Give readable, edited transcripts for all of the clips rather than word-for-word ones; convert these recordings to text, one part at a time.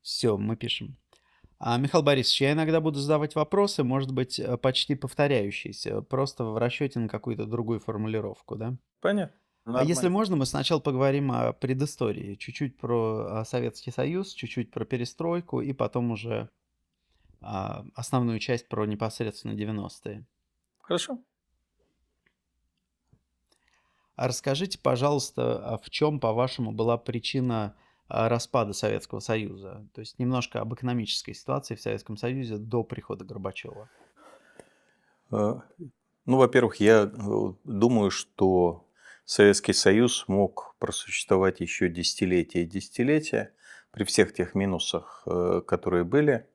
Все, мы пишем. Михаил Борисович, я иногда буду задавать вопросы, может быть, почти повторяющиеся, просто в расчете на какую-то другую формулировку, да? Понятно. А если Нормально. можно, мы сначала поговорим о предыстории, чуть-чуть про Советский Союз, чуть-чуть про перестройку и потом уже основную часть про непосредственно 90-е. Хорошо. А расскажите, пожалуйста, в чем, по-вашему, была причина распада Советского Союза? То есть немножко об экономической ситуации в Советском Союзе до прихода Горбачева. Э, Ну, во-первых, я думаю, что Советский Союз мог просуществовать еще десятилетия и десятилетия при всех тех минусах, которые были.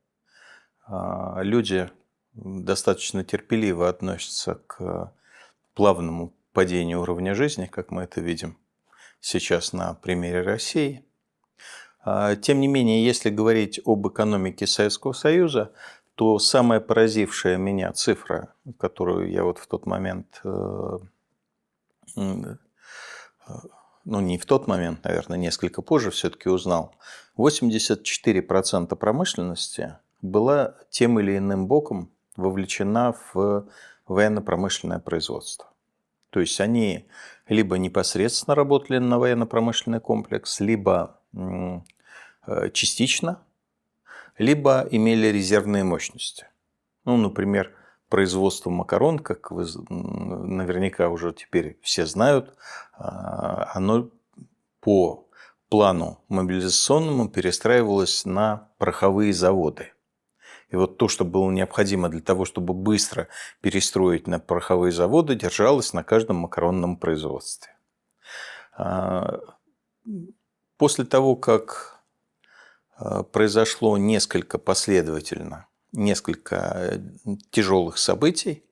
Люди достаточно терпеливо относятся к плавному падению уровня жизни, как мы это видим сейчас на примере России. Тем не менее, если говорить об экономике Советского Союза, то самая поразившая меня цифра, которую я вот в тот момент, м, ну не в тот момент, наверное, несколько позже все-таки узнал, 84% промышленности была тем или иным боком вовлечена в военно-промышленное производство. То есть они либо непосредственно работали на военно-промышленный комплекс, либо частично, либо имели резервные мощности. Ну, например, производство макарон, как вы наверняка уже теперь все знают, оно по плану мобилизационному перестраивалось на пороховые заводы. И вот то, что было необходимо для того, чтобы быстро перестроить на пороховые заводы, держалось на каждом макаронном производстве. А, После того, как произошло несколько последовательно, несколько тяжелых событий.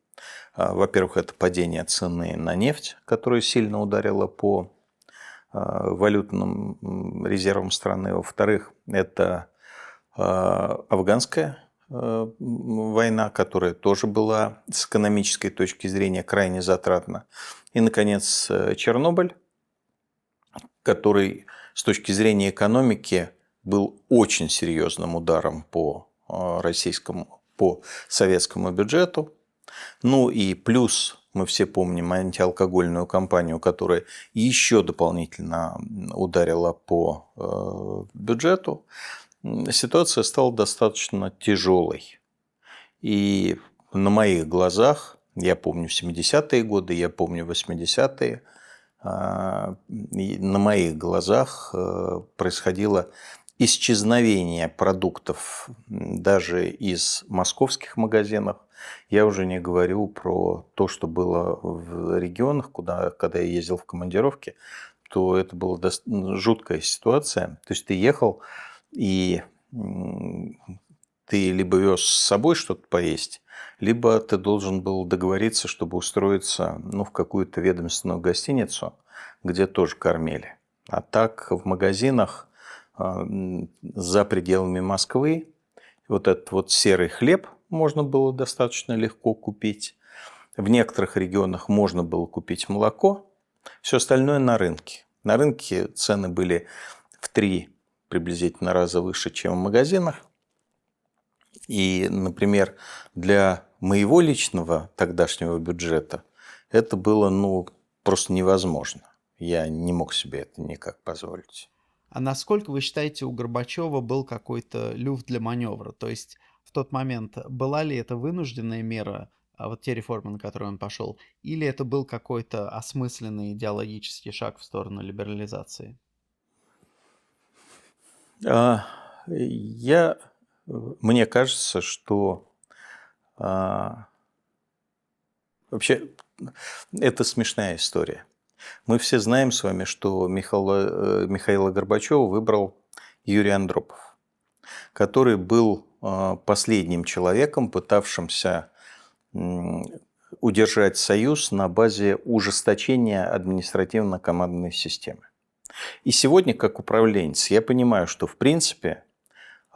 Во-первых, это падение цены на нефть, которое сильно ударило по валютным резервам страны. Во-вторых, это афганская война, которая тоже была с экономической точки зрения крайне затратна. И, наконец, Чернобыль, который с точки зрения экономики был очень серьезным ударом по российскому, по советскому бюджету. Ну и плюс мы все помним антиалкогольную кампанию, которая еще дополнительно ударила по бюджету. Ситуация стала достаточно тяжелой. И на моих глазах, я помню 70-е годы, я помню 80-е, на моих глазах происходило исчезновение продуктов даже из московских магазинов. Я уже не говорю про то, что было в регионах, куда, когда я ездил в командировки, то это была жуткая ситуация. То есть ты ехал, и ты либо вез с собой что-то поесть, либо ты должен был договориться, чтобы устроиться в какую-то ведомственную гостиницу, где тоже кормили. А так в магазинах за пределами Москвы вот этот вот серый хлеб можно было достаточно легко купить. В некоторых регионах можно было купить молоко. Все остальное на рынке. На рынке цены были в 3 приблизительно раза выше, чем в магазинах. И, например, для моего личного тогдашнего бюджета это было просто невозможно. Я не мог себе это никак позволить. А насколько вы считаете, у Горбачева был какой-то люфт для маневра? То есть в тот момент была ли это вынужденная мера, вот те реформы, на которые он пошел, или это был какой-то осмысленный идеологический шаг в сторону либерализации? А, Я, Мне кажется, что вообще это смешная история. Мы все знаем с вами, что Михаила Горбачева выбрал Юрий Андропов, который был последним человеком, пытавшимся удержать союз на базе ужесточения административно-командной системы. И сегодня, как управленец, я понимаю, что в принципе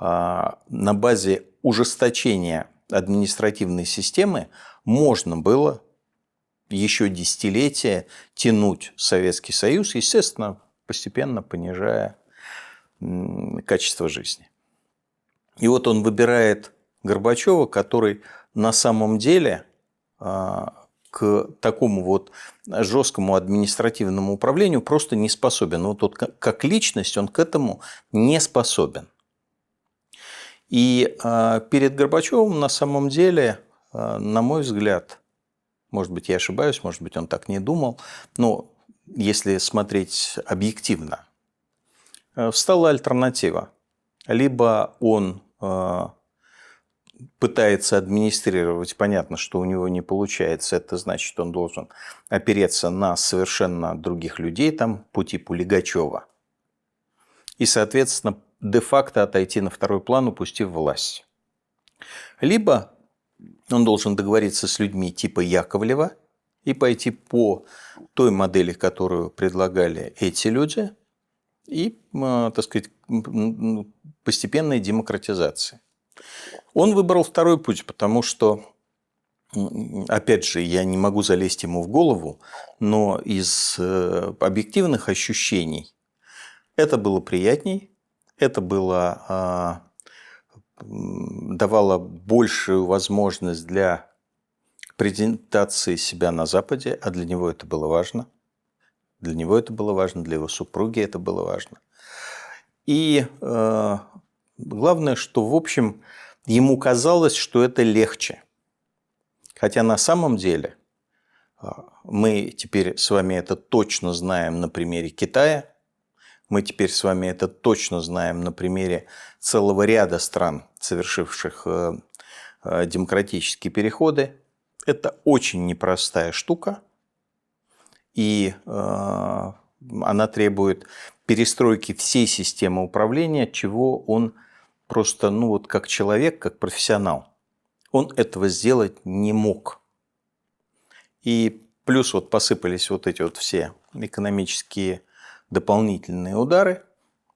на базе ужесточения административной системы можно было еще десятилетия тянуть Советский Союз, естественно, постепенно понижая качество жизни. И вот он выбирает Горбачева, который на самом деле к такому вот жесткому административному управлению просто не способен. Вот тот как личность он к этому не способен. И перед Горбачевым на самом деле, на мой взгляд, может быть, я ошибаюсь, может быть, он так не думал, но если смотреть объективно, встала альтернатива. Либо он пытается администрировать, понятно, что у него не получается, это значит, он должен опереться на совершенно других людей, там, по типу Лигачева, и, соответственно, де-факто отойти на второй план, упустив власть. Либо он должен договориться с людьми типа Яковлева и пойти по той модели, которую предлагали эти люди, и, так сказать, постепенной демократизации. Он выбрал второй путь, потому что, опять же, я не могу залезть ему в голову, но из объективных ощущений это было приятней, это было, давало большую возможность для презентации себя на Западе, а для него это было важно. Для него это было важно, для его супруги это было важно. И главное, что, в общем, ему казалось, что это легче. Хотя на самом деле мы теперь с вами это точно знаем на примере Китая, мы теперь с вами это точно знаем на примере целого ряда стран, совершивших демократические переходы. Это очень непростая штука, и она требует перестройки всей системы управления, чего он просто, ну вот как человек, как профессионал, он этого сделать не мог. И плюс вот посыпались вот эти вот все экономические дополнительные удары,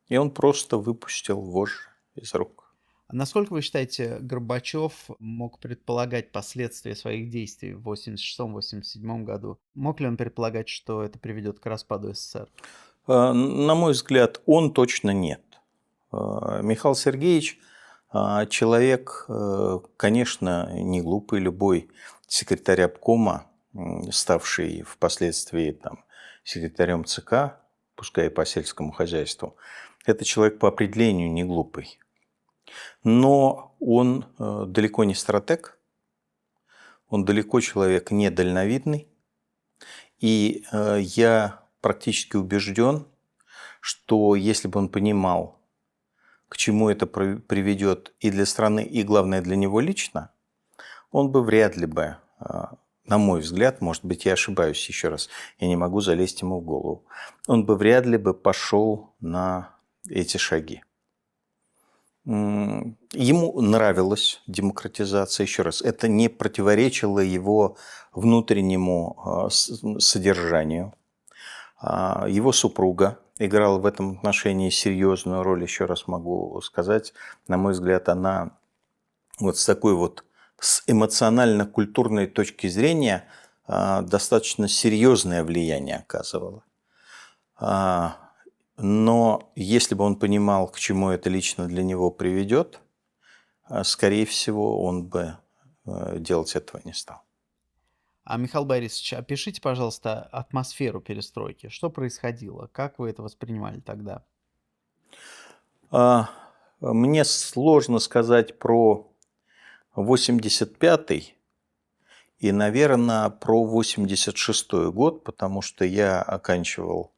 и он просто выпустил вожжи из рук. А насколько вы считаете, Горбачев мог предполагать последствия своих действий в 1986-1987 году? Мог ли он предполагать, что это приведет к распаду СССР? На мой взгляд, он точно нет. Михаил Сергеевич человек, конечно, не глупый, любой секретарь обкома, ставший впоследствии там, секретарем ЦК, пускай и по сельскому хозяйству, это человек по определению не глупый. Но он далеко не стратег, он далеко человек недальновидный. И я практически убежден, что если бы он понимал, к чему это приведет и для страны, и главное для него лично, он бы вряд ли бы, на мой взгляд, может быть, я ошибаюсь еще раз, я не могу залезть ему в голову, он бы вряд ли бы пошел на эти шаги. Ему нравилась демократизация, еще раз, это не противоречило его внутреннему содержанию. Его супруга играла в этом отношении серьезную роль, еще раз могу сказать. На мой взгляд, она вот с такой вот с эмоционально-культурной точки зрения достаточно серьезное влияние оказывала. Но если бы он понимал, к чему это лично для него приведет, скорее всего, он бы делать этого не стал. А, Михаил Борисович, опишите, пожалуйста, атмосферу перестройки. Что происходило? Как вы это воспринимали тогда? Мне сложно сказать про 85-й и, наверное, про 86-й год, потому что я оканчивал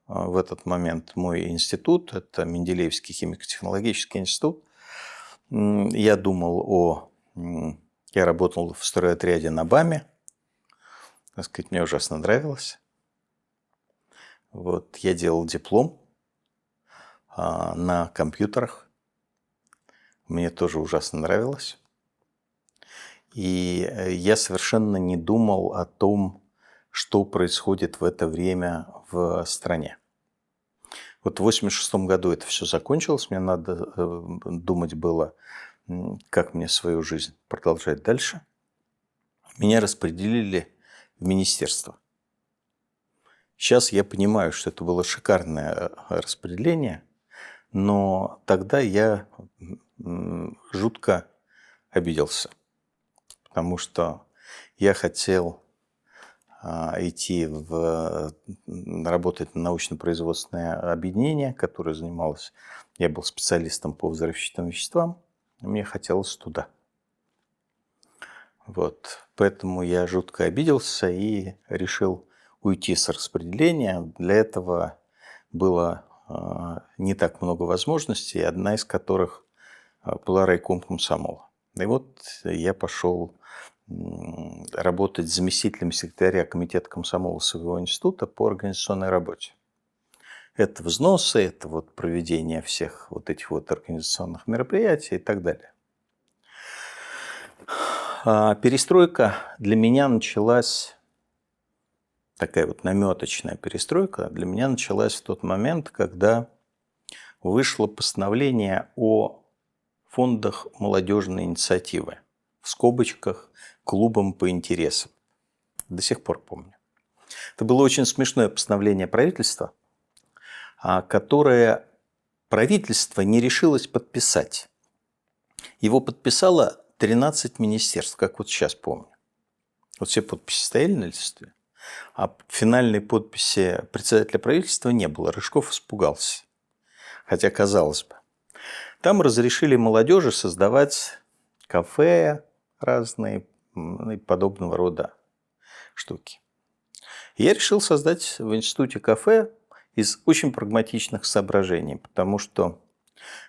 в этот момент мой институт, это Менделеевский химико-технологический институт. Я думал я работал в стройотряде на БАМе, так сказать, мне ужасно нравилось. Вот, я делал диплом на компьютерах, мне тоже ужасно нравилось. И я совершенно не думал о том, что происходит в это время в стране. Вот в 1986 году это все закончилось, мне надо думать было, как мне свою жизнь продолжать дальше. Меня распределили в министерство. Сейчас я понимаю, что это было шикарное распределение, Но тогда я жутко обиделся, потому что я хотел идти работать в научно-производственное объединение, которое занималось, я был специалистом по взрывчатым веществам, и мне хотелось туда. Вот. Поэтому я жутко обиделся и решил уйти с распределения. Для этого было не так много возможностей, одна из которых была райком комсомола. И вот я пошел работать заместителем секретаря комитета комсомола своего института по организационной работе. Это взносы, это вот проведение всех вот этих вот организационных мероприятий и так далее. Перестройка для меня началась, такая вот наметочная перестройка, для меня началась в тот момент, когда вышло постановление о фондах молодежной инициативы, в скобочках клубом по интересам. До сих пор помню. Это было очень смешное постановление правительства, которое правительство не решилось подписать. Его подписало 13 министерств, как вот сейчас помню. Вот все подписи стояли на листе, а финальной подписи председателя правительства не было. Рыжков испугался. Хотя, казалось бы. Там разрешили молодежи создавать кафе разные и подобного рода штуки. Я решил создать в институте кафе из очень прагматичных соображений, потому что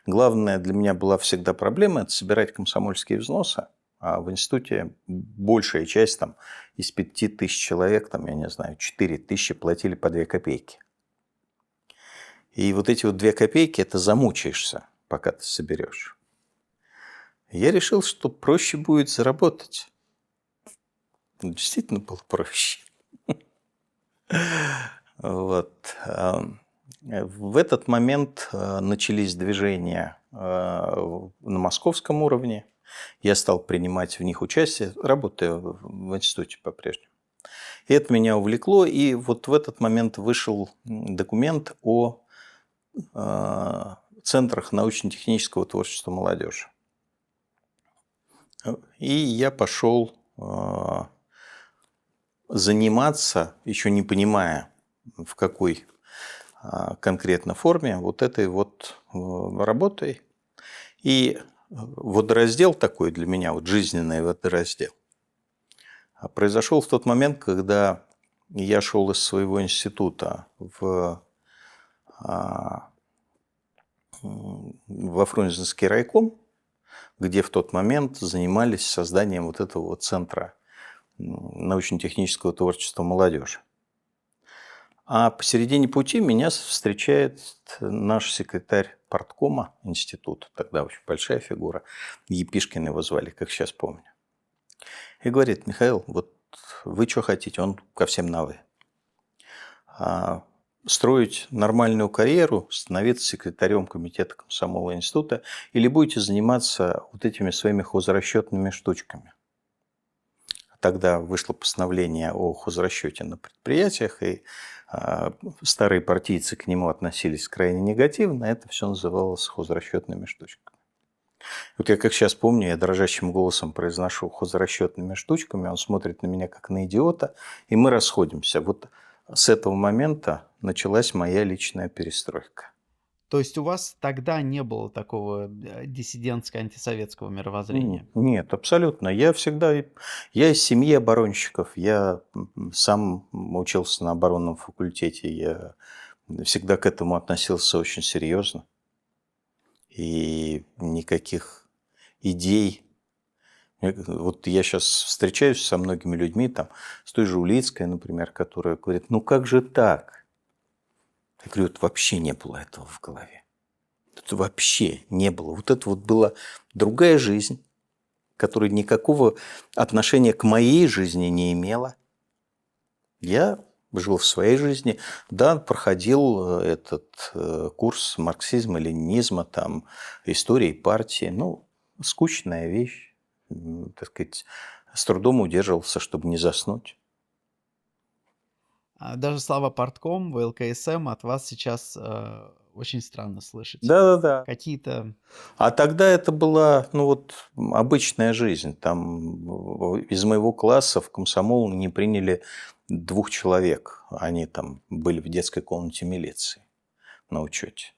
главная для меня была всегда проблема – это собирать комсомольские взносы, а в институте большая часть там, из 5000 человек, там, я не знаю, 4000 платили по 2 копейки. И вот эти вот 2 копейки – это замучаешься, пока ты соберешь. Я решил, что проще будет заработать. Действительно было проще. Вот. В этот момент начались движения на московском уровне. Я стал принимать в них участие, работая в институте по-прежнему. И это меня увлекло, и вот в этот момент вышел документ о центрах научно-технического творчества молодежи. И я пошел заниматься, еще не понимая, в какой конкретно форме, вот этой вот работой. И водораздел такой для меня, вот жизненный водораздел, произошел в тот момент, когда я шел из своего института во Фрунзенский райком, где в тот момент занимались созданием вот этого вот центра научно-технического творчества молодежи. А посередине пути меня встречает наш секретарь парткома института, тогда очень большая фигура, Епишкин его звали, как сейчас помню. И говорит: Михаил, вот вы что хотите? Он ко всем на «вы». Строить нормальную карьеру, становиться секретарем комитета комсомола института, или будете заниматься вот этими своими хозрасчетными штучками. Тогда вышло постановление о хозрасчете на предприятиях, и старые партийцы к нему относились крайне негативно. Это все называлось хозрасчетными штучками. Вот я как сейчас помню, я дрожащим голосом произношу хозрасчетными штучками, он смотрит на меня как на идиота, и мы расходимся. Вот с этого момента началась моя личная перестройка. То есть у вас тогда не было такого диссидентско-антисоветского мировоззрения? Нет, абсолютно. Я из семьи оборонщиков. Я сам учился на оборонном факультете. Я всегда к этому относился очень серьезно. И никаких идей. Вот я сейчас встречаюсь со многими людьми, там, с той же Улицкой, например, которая говорит: ну как же так? Я говорю: вот вообще не было этого в голове. Это вообще не было. Вот это вот была другая жизнь, которая никакого отношения к моей жизни не имела. Я жил в своей жизни. Да, проходил этот курс марксизма, ленинизма, там, истории партии. Ну, скучная вещь. Так сказать, с трудом удерживался, чтобы не заснуть. Даже слова партком, ВЛКСМ от вас сейчас очень странно слышать. Да-да-да. Какие-то А тогда это была, ну вот, обычная жизнь. Там из моего класса в комсомол не приняли 2 человек. Они там были в детской комнате милиции на учете.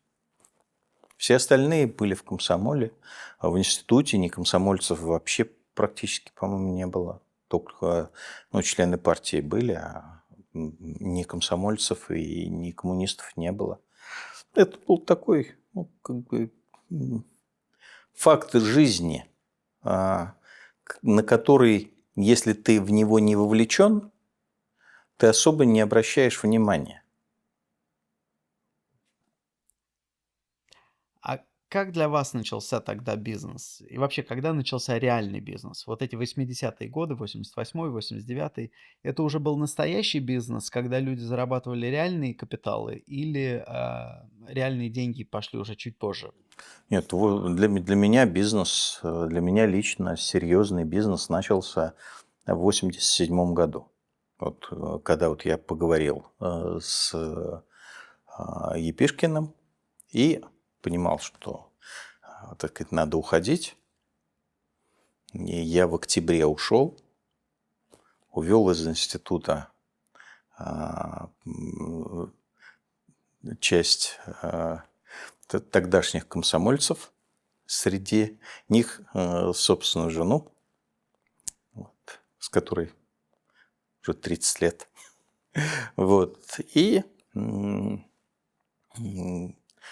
Все остальные были в комсомоле, а в институте ни комсомольцев вообще практически, по-моему, не было. Только ну, члены партии были, а ни комсомольцев и ни коммунистов не было. Это был такой, ну, как бы факт жизни, на который, если ты в него не вовлечен, ты особо не обращаешь внимания. А как для вас начался тогда бизнес? И вообще, когда начался реальный бизнес? Вот эти 80-е годы, 88-й, 89-й, это уже был настоящий бизнес, когда люди зарабатывали реальные капиталы, или реальные деньги пошли уже чуть позже? Нет, для меня бизнес, для меня лично серьезный бизнес начался в 87 году. Вот, когда вот я поговорил с Епишкиным и понимал, что так сказать, надо уходить. И я в октябре ушел, увел из института часть тогдашних комсомольцев, среди них собственную жену, вот, с которой уже 30 лет. Вот. И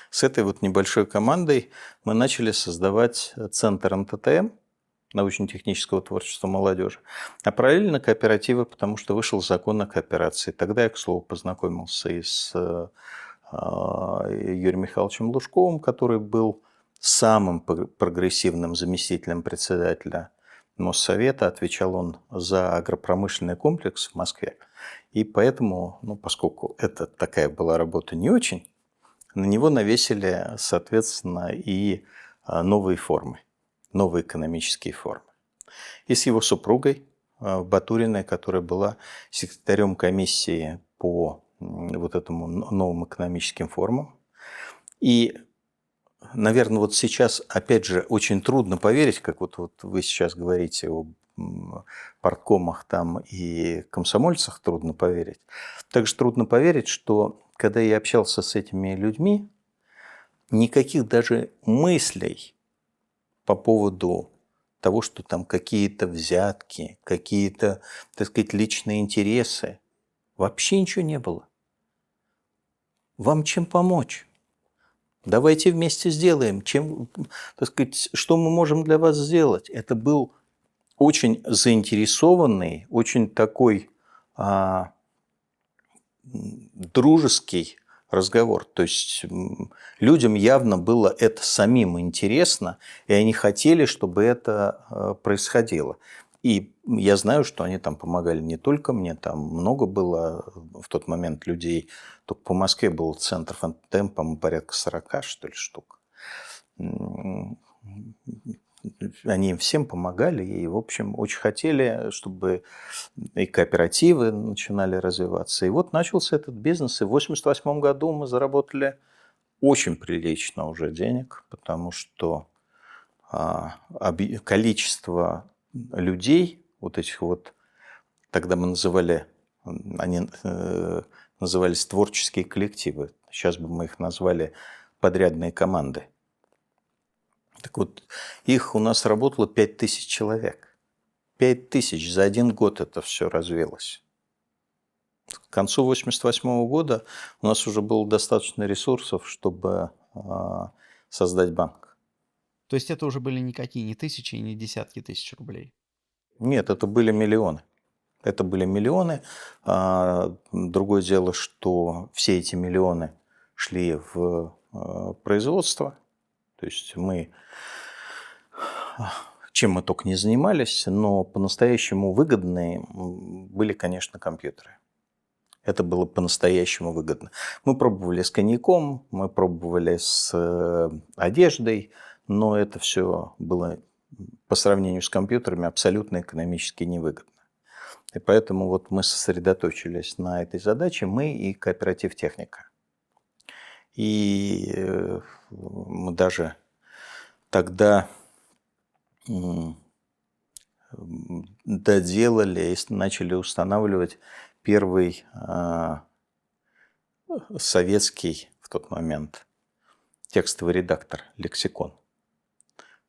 с этой вот небольшой командой мы начали создавать центр НТТМ, научно-технического творчества молодежи, а параллельно кооперативы, потому что вышел закон о кооперации. Тогда я, к слову, познакомился и с Юрием Михайловичем Лужковым, который был самым прогрессивным заместителем председателя Моссовета. Отвечал он за агропромышленный комплекс в Москве. И поэтому, ну, поскольку это такая была работа не очень, на него навесили, соответственно, и новые формы, новые экономические формы. И с его супругой Батуриной, которая была секретарем комиссии по вот этому новым экономическим формам. И, наверное, вот сейчас, опять же, очень трудно поверить, как вот вы сейчас говорите о парткомах там и комсомольцах, трудно поверить. Также трудно поверить, что когда я общался с этими людьми, никаких даже мыслей по поводу того, что там какие-то взятки, какие-то, так сказать, личные интересы, вообще ничего не было. Вам чем помочь? Давайте вместе сделаем. Чем, так сказать, что мы можем для вас сделать? Это был очень заинтересованный, очень такой дружеский разговор. То есть людям явно было это самим интересно, и они хотели, чтобы это происходило. И я знаю, что они там помогали не только мне, там много было в тот момент людей. Только по Москве был центр Фантем, по-моему, порядка 40, что ли, штук. Они им всем помогали и, в общем, очень хотели, чтобы и кооперативы начинали развиваться. И вот начался этот бизнес. И в 1988 году мы заработали очень прилично уже денег, потому что количество людей, вот этих вот, тогда мы называли, они назывались творческие коллективы, сейчас бы мы их назвали подрядные команды. Так вот, их у нас работало 5000 человек. 5000 за один год это все развилось. К концу 1988 года у нас уже было достаточно ресурсов, чтобы создать банк. То есть это уже были никакие не тысячи и не десятки тысяч рублей? Нет, это были миллионы. Это были миллионы. Другое дело, что все эти миллионы шли в производство. То есть мы, чем мы только не занимались, но по-настоящему выгодные были, конечно, компьютеры. Это было по-настоящему выгодно. Мы пробовали с коньяком, мы пробовали с одеждой, но это все было по сравнению с компьютерами абсолютно экономически невыгодно. И поэтому вот мы сосредоточились на этой задаче, мы и кооператив «Техника». И мы даже тогда доделали и начали устанавливать первый советский в тот момент текстовый редактор, лексикон.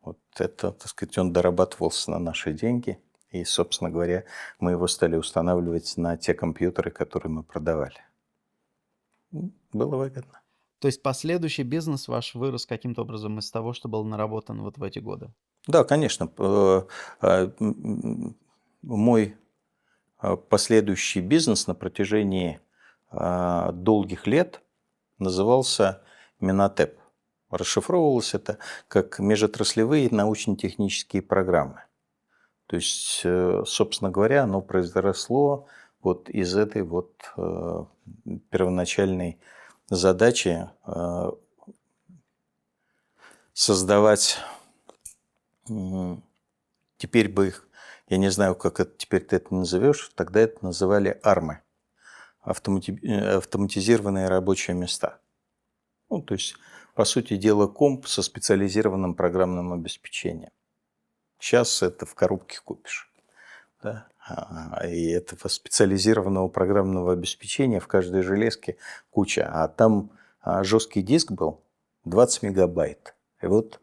Вот это, так сказать, он дорабатывался на наши деньги. И, собственно говоря, мы его стали устанавливать на те компьютеры, которые мы продавали. Было выгодно. То есть последующий бизнес ваш вырос каким-то образом из того, что был наработан вот в эти годы? Да, конечно. Мой последующий бизнес на протяжении долгих лет назывался Минотеп. Расшифровывалось это как межотраслевые научно-технические программы. То есть, собственно говоря, оно произросло вот из этой вот первоначальной задачи создавать, теперь бы их, я не знаю, как это теперь ты это назовешь, тогда это называли АРМы, автоматизированные рабочие места. Ну, то есть, по сути дела, комп со специализированным программным обеспечением. Сейчас это в коробке купишь. Да? И этого специализированного программного обеспечения в каждой железке куча. А там жесткий диск был 20 мегабайт. И вот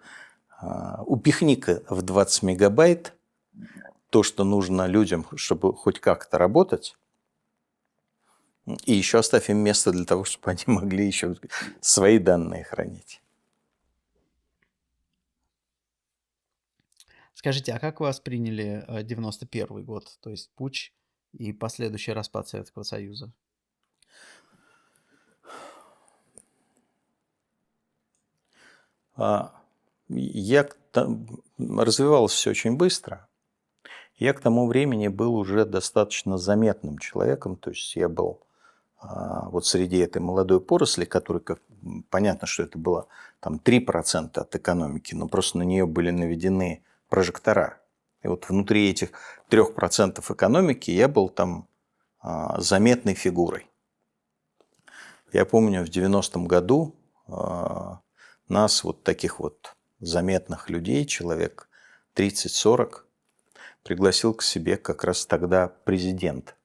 упихни-ка в 20 мегабайт то, что нужно людям, чтобы хоть как-то работать, и еще оставь им место для того, чтобы они могли еще свои данные хранить. Скажите, а как вы восприняли 91 год, то есть путч и последующий распад Советского Союза? Развивалось все очень быстро. Я к тому времени был уже достаточно заметным человеком, то есть я был вот среди этой молодой поросли, которая, понятно, что это было там 3% от экономики, но просто на нее были наведены прожектора. И вот внутри этих 3% экономики я был там заметной фигурой. Я помню, в 90-м году нас, вот таких вот заметных людей, человек 30-40, пригласил к себе как раз тогда президент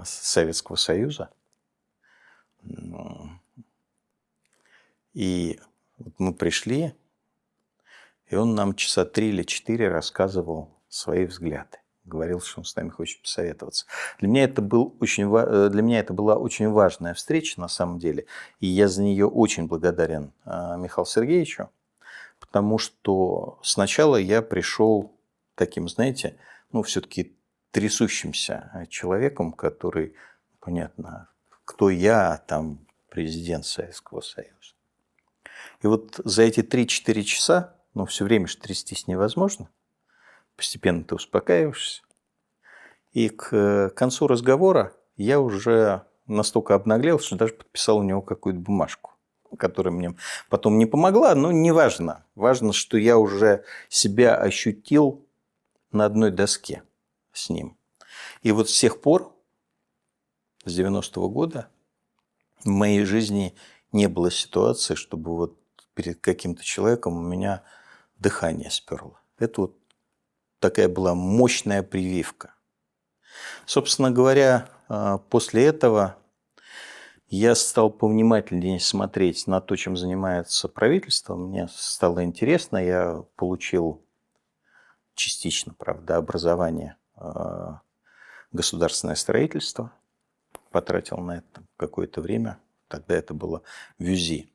Советского Союза. И вот мы пришли, и он нам часа 3 или 4 рассказывал свои взгляды. Говорил, что он с нами хочет посоветоваться. Для меня это была очень важная встреча на самом деле. И я за нее очень благодарен Михаилу Сергеевичу. Потому что сначала я пришел таким, знаете, все-таки трясущимся человеком, который, понятно, кто я, там президент Советского Союза. И вот за эти 3-4 часа, все время же трястись невозможно, постепенно ты успокаиваешься. И к концу разговора я уже настолько обнаглел, что даже подписал у него какую-то бумажку, которая мне потом не помогла, но не важно. Важно, что я уже себя ощутил на одной доске с ним. И вот с тех пор, с 90-го года, в моей жизни не было ситуации, чтобы вот перед каким-то человеком у меня дыхание сперло. Это вот такая была мощная прививка. Собственно говоря, после этого я стал повнимательнее смотреть на то, чем занимается правительство. Мне стало интересно, я получил частично, правда, образование государственное строительство, потратил на это какое-то время. Тогда это было в ЮЗИ,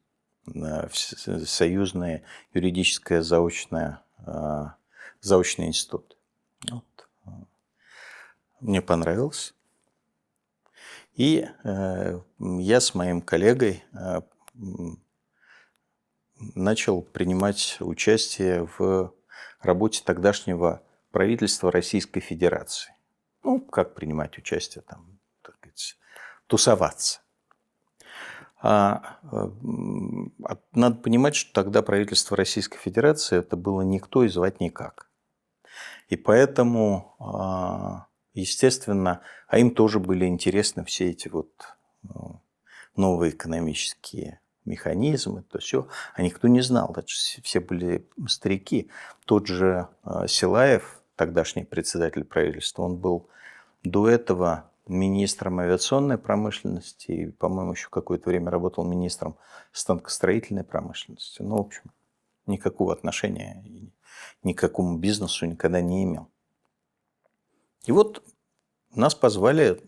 Союзное юридическое заочный институт. Вот. Мне понравилось. И я с моим коллегой начал принимать участие в работе тогдашнего правительства Российской Федерации. Как принимать участие, там, так сказать, тусоваться. Надо понимать, что тогда правительство Российской Федерации это было никто и звать никак. И поэтому, естественно, им тоже были интересны все эти вот новые экономические механизмы, то все. А никто не знал, это все были старики. Тот же Силаев, тогдашний председатель правительства, он был до этого министром авиационной промышленности и, по-моему, еще какое-то время работал министром станкостроительной промышленности. Ну, в общем, никакого отношения ни к какому бизнесу никогда не имел. И вот нас позвали,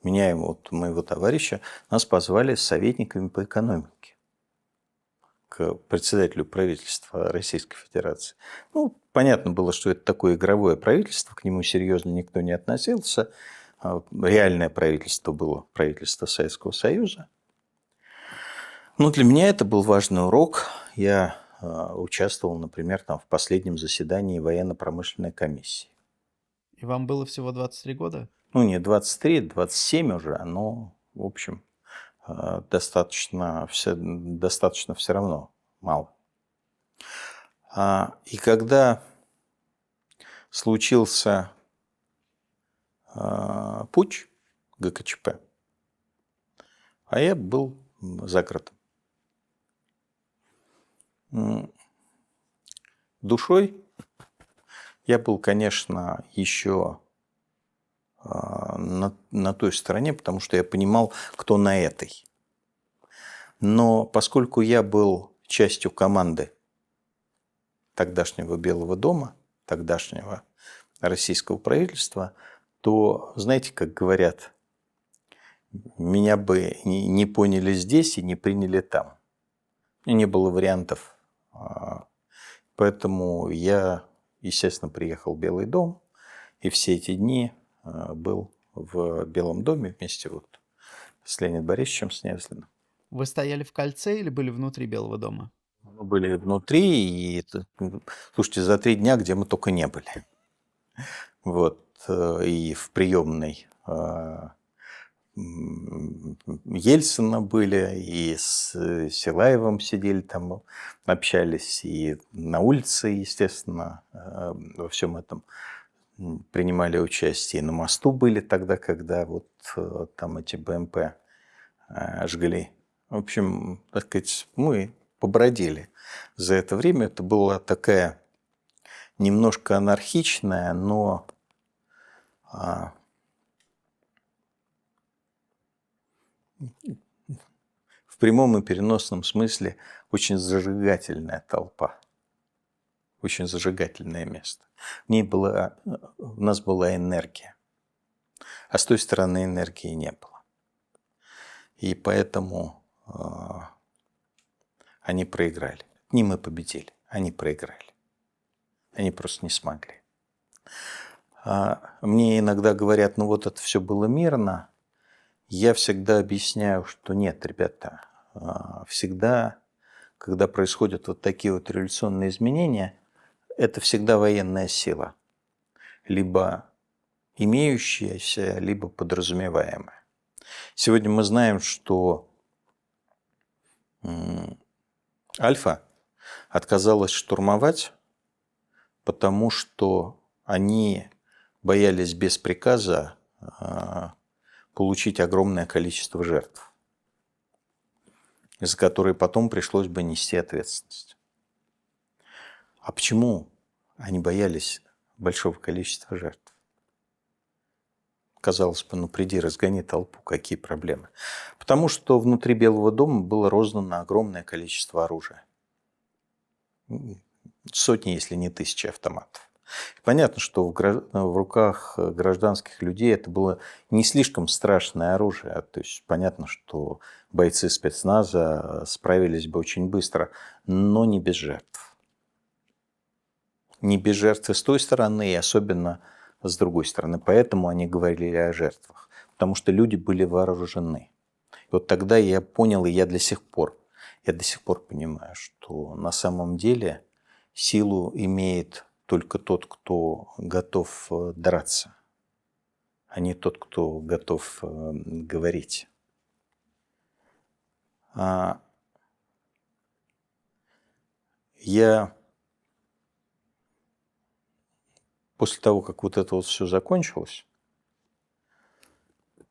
меня и вот моего товарища, нас позвали советниками по экономике к председателю правительства Российской Федерации. Ну, понятно было, что это такое игровое правительство, к нему серьезно никто не относился. Реальное правительство было правительство Советского Союза. Но для меня это был важный урок. Я участвовал, например, там, в последнем заседании военно-промышленной комиссии. И вам было всего 23 года? Ну, не 23, 27 уже, но, в общем, достаточно все равно мало. И когда случился путч ГКЧП, а я был за городом. Душой я был, конечно, еще на той стороне, потому что я понимал, кто на этой. Но поскольку я был частью команды тогдашнего Белого дома, тогдашнего российского правительства, то, знаете, как говорят, меня бы не поняли здесь и не приняли там. Не было вариантов. Поэтому я, естественно, приехал в Белый дом, и все эти дни был в Белом доме вместе вот с Леонидом Борисовичем Снежным. Вы стояли в кольце или были внутри Белого дома? Мы были внутри, и, слушайте, за 3 дня, где мы только не были. Вот, и в приемной Ельцина были, и с Силаевым сидели там, общались, и на улице, естественно, во всем этом принимали участие. И на мосту были тогда, когда вот там эти БМП жгли. В общем, так сказать, мы побродили за это время. Это была такая немножко анархичная, но в прямом и переносном смысле очень зажигательная толпа. Очень зажигательное место. У нас была энергия. А с той стороны энергии не было. И поэтому они проиграли. Не мы победили, они проиграли. Они просто не смогли. Мне иногда говорят, ну вот это все было мирно. Я всегда объясняю, что нет, ребята, всегда, когда происходят вот такие вот революционные изменения, это всегда военная сила. Либо имеющаяся, либо подразумеваемая. Сегодня мы знаем, что Альфа отказалась штурмовать, потому что они боялись без приказа получить огромное количество жертв, за которые потом пришлось бы нести ответственность. А почему они боялись большого количества жертв? Казалось бы, ну приди, разгони толпу, какие проблемы? Потому что внутри Белого дома было роздано огромное количество оружия. Сотни, если не тысячи автоматов. Понятно, что в руках гражданских людей это было не слишком страшное оружие. То есть понятно, что бойцы спецназа справились бы очень быстро, но не без жертв. Не без жертв и с той стороны, и особенно с другой стороны. Поэтому они говорили о жертвах. Потому что люди были вооружены. И вот тогда я понял, и я до сих пор понимаю, что на самом деле силу имеет только тот, кто готов драться, а не тот, кто готов говорить. Я после того, как вот это вот все закончилось,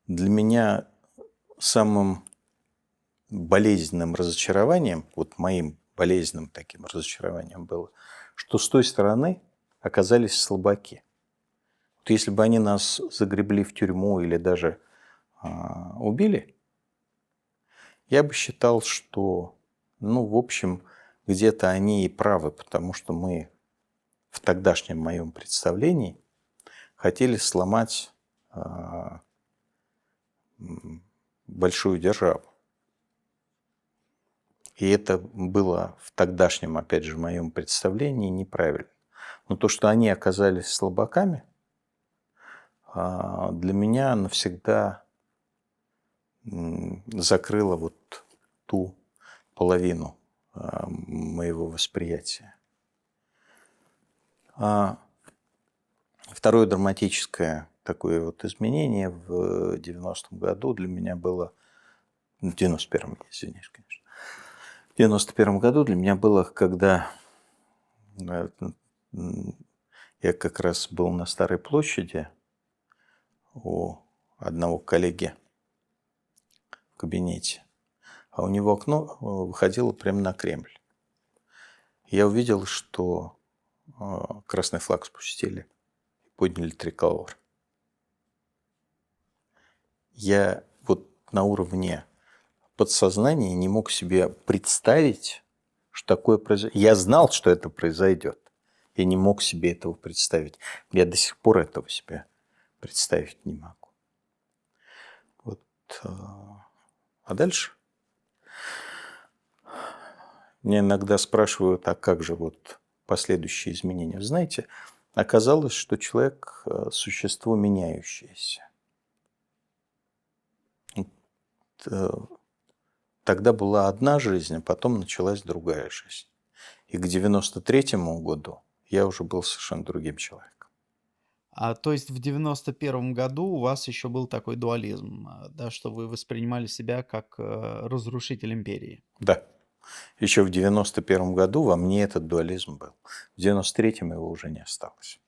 для меня самым болезненным разочарованием, вот моим болезненным таким разочарованием было, что с той стороны оказались слабаки. Вот если бы они нас загребли в тюрьму или даже убили, я бы считал, что, ну, в общем, где-то они и правы, потому что мы в тогдашнем моем представлении хотели сломать большую державу. И это было в тогдашнем, опять же, моем представлении неправильно. Но то, что они оказались слабаками, для меня навсегда закрыло вот ту половину моего восприятия. Второе драматическое такое вот изменение в 90-м году для меня было... В 91-м, извиняюсь, конечно. В 91-м году для меня было, когда я как раз был на Старой площади у одного коллеги в кабинете, а у него окно выходило прямо на Кремль. Я увидел, что красный флаг спустили, подняли триколор. Я вот на уровне подсознания не мог себе представить, что такое произойдет. Я знал, что это произойдет. Я не мог себе этого представить. Я до сих пор этого себе представить не могу. Вот. А дальше? Меня иногда спрашивают, а как же вот последующие изменения? Вы знаете, оказалось, что человек – существо меняющееся. Тогда была одна жизнь, а потом началась другая жизнь. И к 93-му году я уже был совершенно другим человеком. То есть в 91-м году у вас еще был такой дуализм, да, что вы воспринимали себя как разрушитель империи. Да. Еще в 91-м году во мне этот дуализм был. В 93-м его уже не осталось.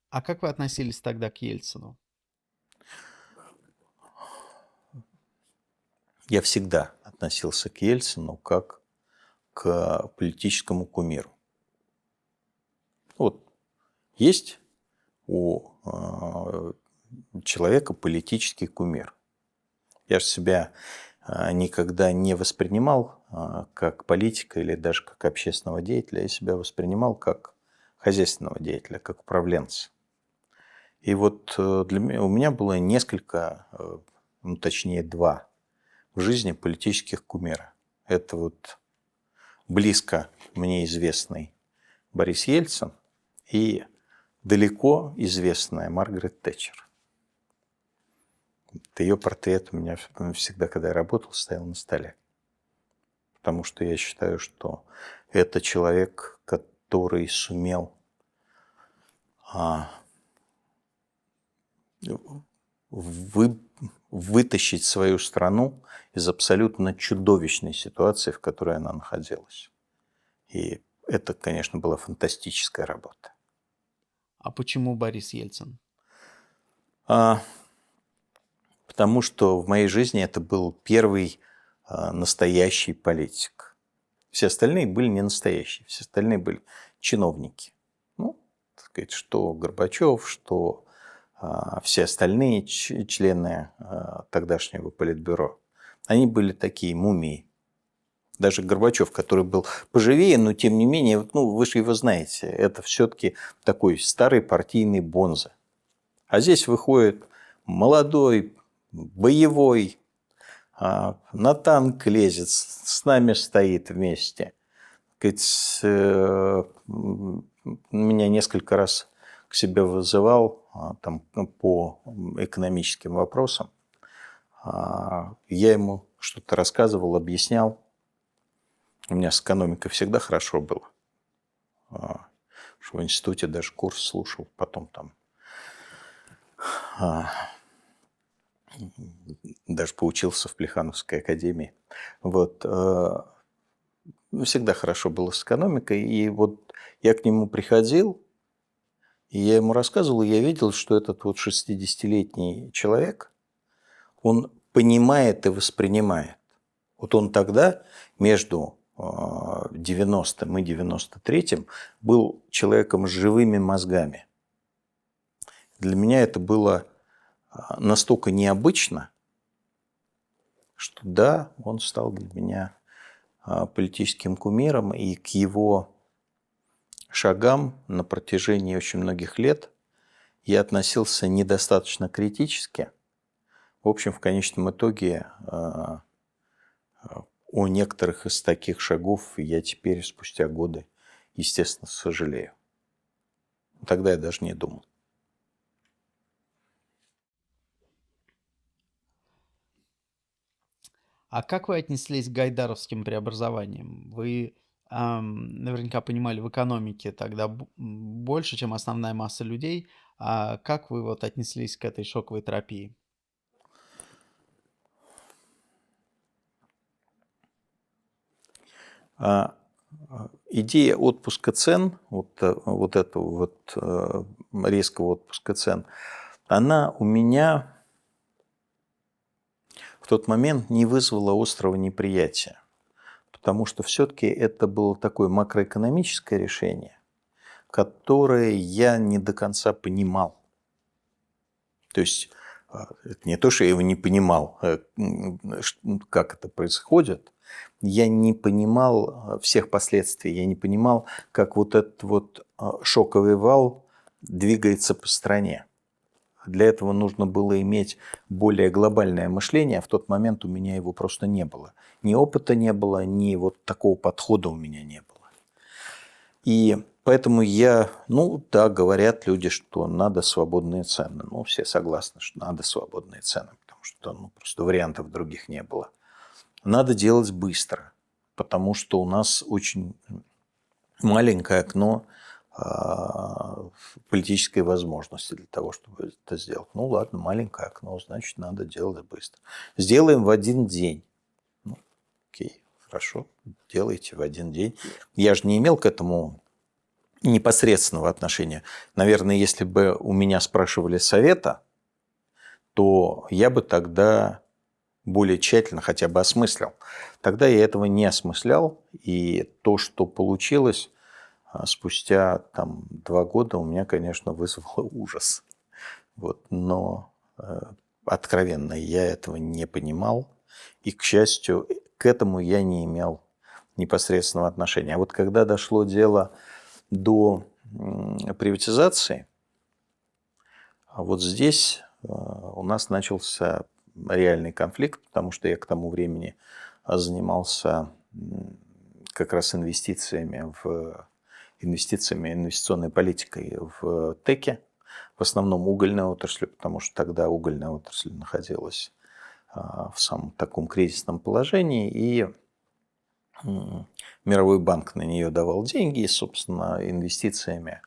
А как вы относились тогда к Ельцину? Я всегда относился к Ельцину как к политическому кумиру. Вот есть у человека политический кумир. Я же себя никогда не воспринимал как политика или даже как общественного деятеля. Я себя воспринимал как хозяйственного деятеля, как управленца. И вот у меня было несколько, ну, точнее, два в жизни политических кумира. Это вот близко мне известный Борис Ельцин и далеко известная Маргарет Тэтчер. Ее портрет у меня всегда, когда я работал, стоял на столе. Потому что я считаю, что это человек, который сумел вытащить свою страну из абсолютно чудовищной ситуации, в которой она находилась. И это, конечно, была фантастическая работа. А почему Борис Ельцин? Потому что в моей жизни это был первый настоящий политик. Все остальные были не настоящие, все остальные были чиновники. Ну, так сказать, что Горбачев, что все остальные члены тогдашнего политбюро, они были такие мумии. Даже Горбачев, который был поживее, но тем не менее, ну, вы же его знаете, это все-таки такой старый партийный бонза. А здесь выходит молодой, боевой, на танк лезет, с нами стоит вместе. Меня несколько раз к себе вызывал там, по экономическим вопросам. Я ему что-то рассказывал, объяснял. У меня с экономикой всегда хорошо было. Что в институте даже курс слушал, потом там даже поучился в Плехановской академии. Вот. Всегда хорошо было с экономикой. И вот я к нему приходил, и я ему рассказывал, и я видел, что этот вот 60-летний человек, он понимает и воспринимает. Вот он тогда между 90-м и 93-м был человеком с живыми мозгами. Для меня это было настолько необычно, что да, он стал для меня политическим кумиром, и к его шагам на протяжении очень многих лет я относился недостаточно критически. В общем, в конечном итоге о некоторых из таких шагов я теперь, спустя годы, естественно, сожалею. Тогда я даже не думал. А как вы отнеслись к гайдаровским преобразованиям? Вы наверняка понимали в экономике тогда больше, чем основная масса людей. А как вы вот отнеслись к этой шоковой терапии? Идея отпуска цен, вот этого вот резкого отпуска цен, она у меня в тот момент не вызвала острого неприятия. Потому что все-таки это было такое макроэкономическое решение, которое я не до конца понимал. То есть это не то, что я его не понимал, как это происходит. Я не понимал всех последствий. Я не понимал, как вот этот вот шоковый вал двигается по стране. Для этого нужно было иметь более глобальное мышление, а в тот момент у меня его просто не было. Ни опыта не было, ни вот такого подхода у меня не было. И поэтому да, говорят люди, что надо свободные цены. Все согласны, что надо свободные цены, потому что просто вариантов других не было. Надо делать быстро, потому что у нас очень маленькое окно политической возможности для того, чтобы это сделать. Ладно, маленькое окно, значит, надо делать быстро. Сделаем в один день. Окей, хорошо, делайте в один день. Я же не имел к этому непосредственного отношения. Наверное, если бы у меня спрашивали совета, то я бы тогда более тщательно хотя бы осмыслил. Тогда я этого не осмыслял, и то, что получилось, спустя 2 года у меня, конечно, вызвало ужас. Но откровенно я этого не понимал. И, к счастью, к этому я не имел непосредственного отношения. А вот когда дошло дело до приватизации, вот здесь у нас начался реальный конфликт, потому что я к тому времени занимался как раз инвестиционной политикой в ТЭКе, в основном угольной отрасли, потому что тогда угольная отрасль находилась в самом таком кризисном положении, и Мировой банк на нее давал деньги, и, собственно, инвестициями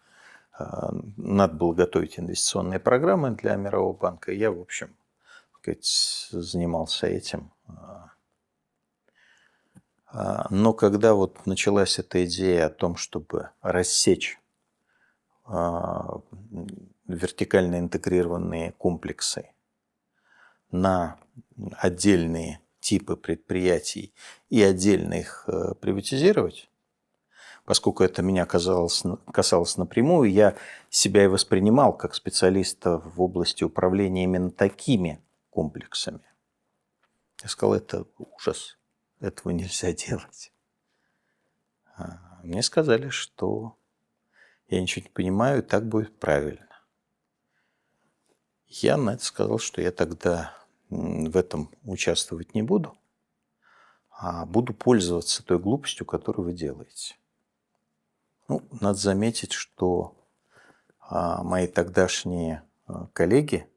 надо было готовить инвестиционные программы для Мирового банка. И я, в общем, занимался этим. Но когда вот началась эта идея о том, чтобы рассечь вертикально интегрированные комплексы на отдельные типы предприятий и отдельно их приватизировать, поскольку это меня касалось напрямую, я себя и воспринимал как специалиста в области управления именно такими комплексами. Я сказал, это ужас, этого нельзя делать. Мне сказали, что я ничего не понимаю, и так будет правильно. Я на это сказал, что я тогда в этом участвовать не буду, а буду пользоваться той глупостью, которую вы делаете. Надо заметить, что мои тогдашние коллеги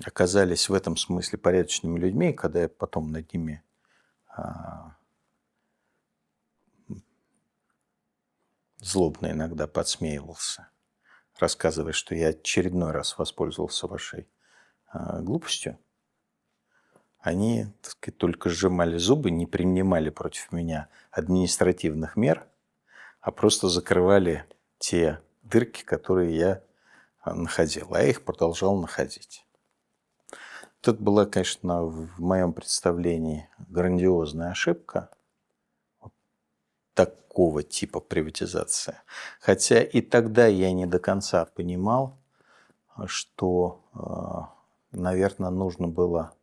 оказались в этом смысле порядочными людьми, и когда я потом над ними злобно иногда подсмеивался, рассказывая, что я очередной раз воспользовался вашей глупостью, они, так сказать, только сжимали зубы, не принимали против меня административных мер, а просто закрывали те дырки, которые я находил, а я их продолжал находить. Это была, конечно, в моем представлении грандиозная ошибка такого типа приватизации. Хотя и тогда я не до конца понимал, что, наверное, нужно было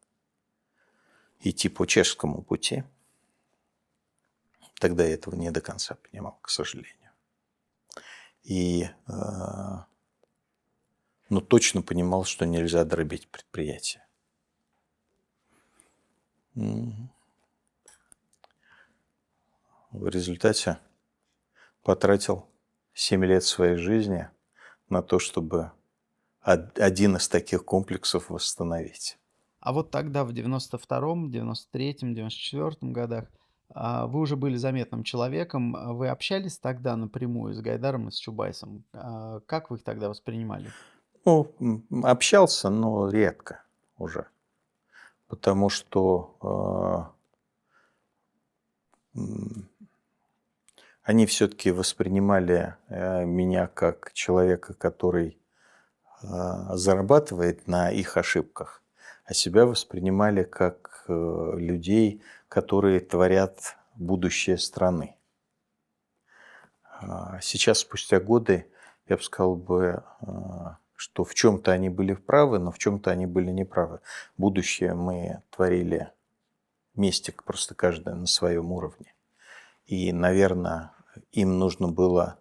идти по чешскому пути. Тогда я этого не до конца понимал, к сожалению. Но точно понимал, что нельзя дробить предприятие. В результате потратил 7 лет своей жизни на то, чтобы один из таких комплексов восстановить. А вот тогда, в 92-м, 93-м, 94-м годах, вы уже были заметным человеком. Вы общались тогда напрямую с Гайдаром и с Чубайсом? Как вы их тогда воспринимали? Ну, общался, но редко уже. Потому что они все-таки воспринимали меня как человека, который зарабатывает на их ошибках, а себя воспринимали как людей, которые творят будущее страны. Сейчас, спустя годы, я бы сказал, что в чем-то они были правы, но в чем-то они были неправы. Будущее мы творили вместе, просто каждый на своем уровне. И, наверное, им нужно было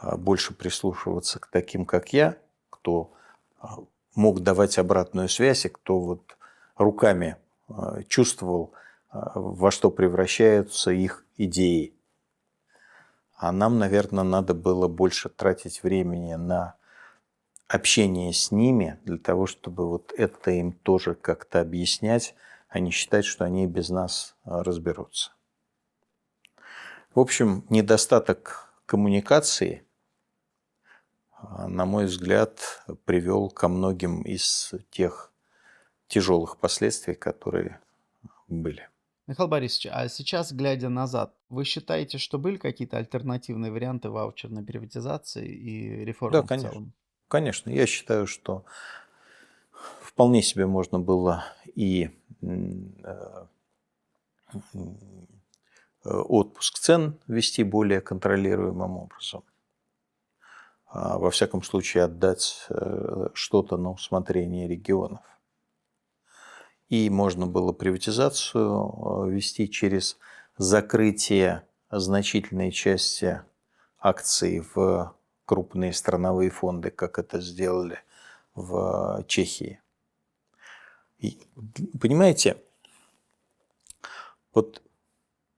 больше прислушиваться к таким, как я, кто мог давать обратную связь, и кто вот руками чувствовал, во что превращаются их идеи. А нам, наверное, надо было больше тратить времени на общение с ними, для того, чтобы вот это им тоже как-то объяснять, а не считать, что они без нас разберутся. В общем, недостаток коммуникации, на мой взгляд, привел ко многим из тех тяжелых последствий, которые были. Михаил Борисович, а сейчас, глядя назад, вы считаете, что были какие-то альтернативные варианты ваучерной приватизации и Да, реформы в конечно. целом? Конечно, я считаю, что вполне себе можно было и отпуск цен вести более контролируемым образом. Во всяком случае, отдать что-то на усмотрение регионов. И можно было приватизацию вести через закрытие значительной части акций в крупные страновые фонды, как это сделали в Чехии. И, понимаете, вот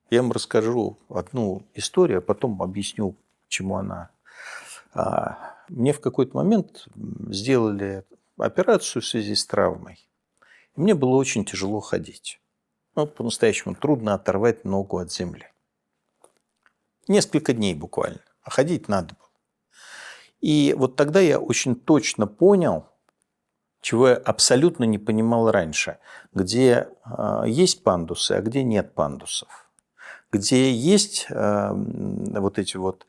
я вам расскажу одну историю, а потом объясню, чему она. Мне в какой-то момент сделали операцию в связи с травмой. И мне было очень тяжело ходить. Ну, по-настоящему трудно оторвать ногу от земли. Несколько дней буквально. А ходить надо было. И вот тогда я очень точно понял, чего я абсолютно не понимал раньше. Где есть пандусы, а где нет пандусов. Где есть вот эти вот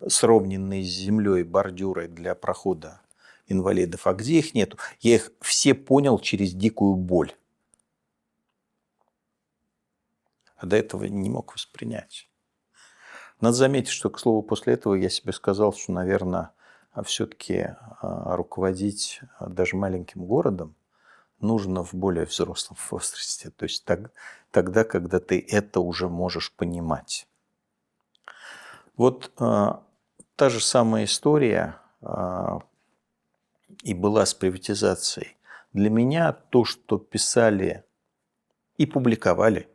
сровненные с землей бордюры для прохода инвалидов, а где их нету. Я их все понял через дикую боль. А до этого не мог воспринять. Надо заметить, что, к слову, после этого я себе сказал, что, наверное, все-таки руководить даже маленьким городом нужно в более взрослом возрасте. То есть тогда, когда ты это уже можешь понимать. Вот та же самая история и была с приватизацией. Для меня то, что писали и публиковали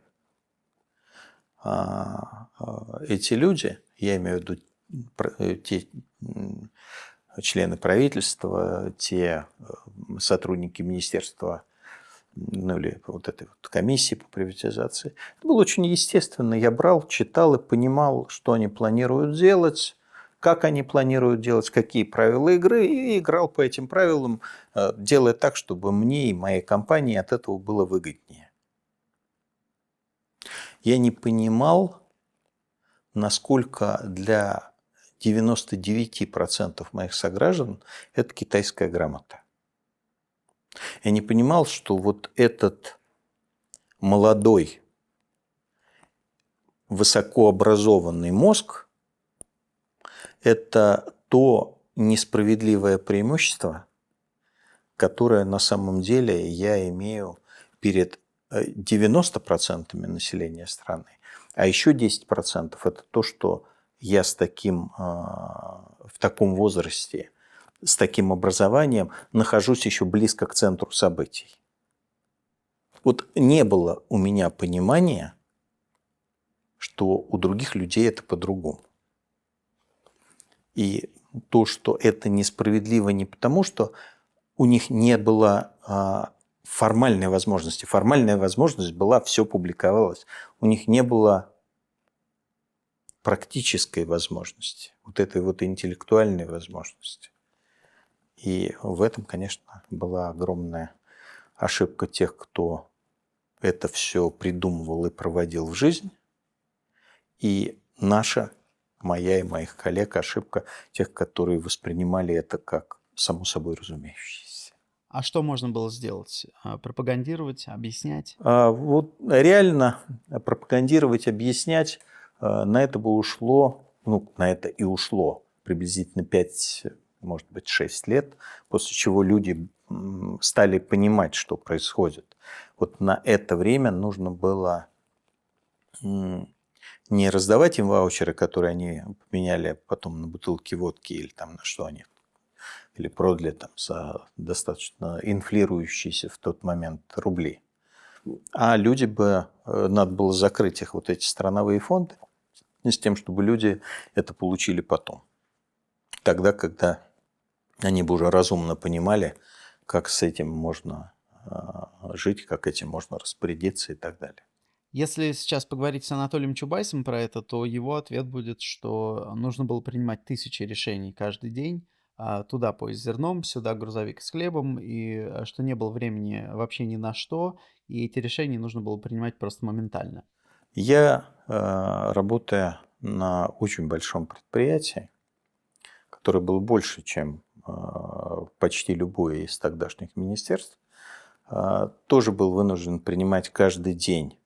эти люди, я имею в виду те члены правительства, те сотрудники министерства, ну или вот этой вот комиссии по приватизации. Это было очень естественно. Я брал, читал и понимал, что они планируют делать, как они планируют делать, какие правила игры, и играл по этим правилам, делая так, чтобы мне и моей компании от этого было выгоднее. Я не понимал, насколько для 99% моих сограждан это китайская грамота. Я не понимал, что вот этот молодой, высокообразованный мозг – это то несправедливое преимущество, которое на самом деле я имею перед 90% населения страны. А еще 10% – это то, что я в таком возрасте, с таким образованием нахожусь еще близко к центру событий. Вот не было у меня понимания, что у других людей это по-другому. И то, что это несправедливо не потому, что у них не было формальной возможности. Формальная возможность была, все публиковалось. У них не было практической возможности, вот этой вот интеллектуальной возможности. И в этом, конечно, была огромная ошибка тех, кто это все придумывал и проводил в жизнь. И моя и моих коллег ошибка тех, которые воспринимали это как само собой разумеющееся. А что можно было сделать? Пропагандировать, объяснять? Вот реально пропагандировать, объяснять, на это бы ушло, на это и ушло приблизительно 5, может быть, 6 лет, после чего люди стали понимать, что происходит. Вот на это время нужно было не раздавать им ваучеры, которые они поменяли потом на бутылки водки или там на что они, или продали там за достаточно инфлирующиеся в тот момент рубли. А надо было закрыть их вот эти страновые фонды с тем, чтобы люди это получили потом. Тогда, когда они бы уже разумно понимали, как с этим можно жить, как этим можно распорядиться и так далее. Если сейчас поговорить с Анатолием Чубайсом про это, то его ответ будет, что нужно было принимать тысячи решений каждый день. Туда поезд с зерном, сюда грузовик с хлебом, и что не было времени вообще ни на что, и эти решения нужно было принимать просто моментально. Я, работая на очень большом предприятии, которое было больше, чем почти любое из тогдашних министерств, тоже был вынужден принимать каждый день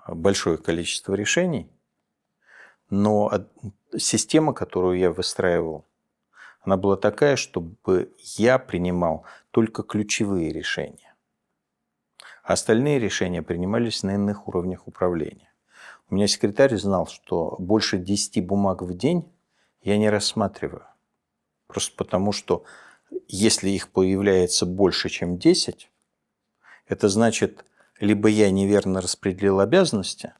большое количество решений, но система, которую я выстраивал, она была такая, чтобы я принимал только ключевые решения. А остальные решения принимались на иных уровнях управления. У меня секретарь знал, что больше 10 бумаг в день я не рассматриваю. Просто потому, что если их появляется больше, чем 10, это значит, либо я неверно распределил обязанности,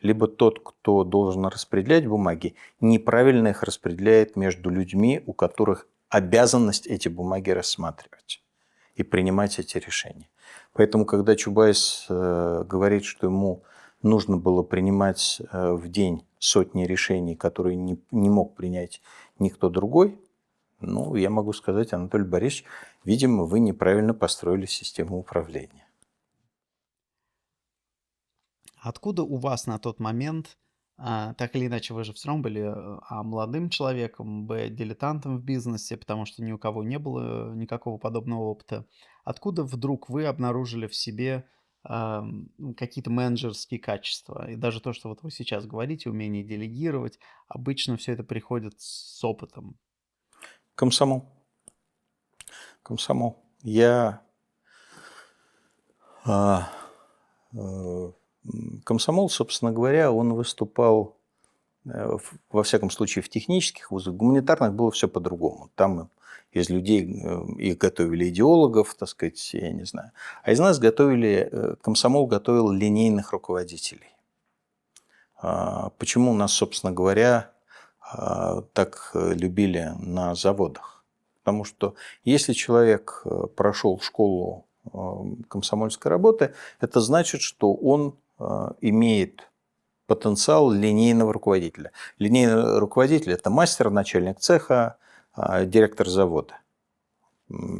либо тот, кто должен распределять бумаги, неправильно их распределяет между людьми, у которых обязанность эти бумаги рассматривать и принимать эти решения. Поэтому, когда Чубайс говорит, что ему нужно было принимать в день сотни решений, которые не мог принять никто другой, я могу сказать: Анатолий Борисович, видимо, вы неправильно построили систему управления. Откуда у вас на тот момент, так или иначе, вы же все равно были молодым человеком, дилетантом в бизнесе, потому что ни у кого не было никакого подобного опыта. Откуда вдруг вы обнаружили в себе какие-то менеджерские качества? И даже то, что вот вы сейчас говорите, умение делегировать, обычно все это приходит с опытом. Комсомол. Комсомол. Комсомол, собственно говоря, он выступал, во всяком случае, в технических вузах. В гуманитарных было все по-другому. Там из людей их готовили идеологов, так сказать, я не знаю. А из нас комсомол готовил линейных руководителей. Почему у нас, собственно говоря, так любили на заводах? Потому что если человек прошел школу комсомольской работы, это значит, что он имеет потенциал линейного руководителя. Линейный руководитель – это мастер, начальник цеха, директор завода.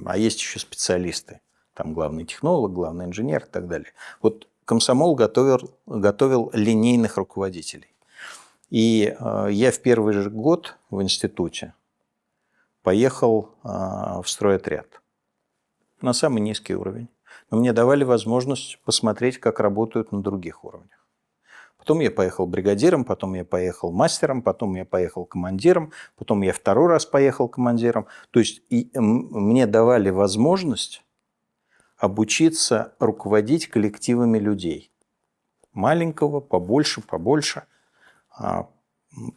А есть еще специалисты. Там главный технолог, главный инженер и так далее. Вот комсомол готовил линейных руководителей. И я в первый же год в институте поехал в стройотряд. на самый низкий уровень. Но мне давали возможность посмотреть, как работают на других уровнях. Потом я поехал бригадиром, потом я поехал мастером, потом я поехал командиром, потом я второй раз поехал командиром. То есть мне давали возможность обучиться руководить коллективами людей. Маленького, побольше, побольше.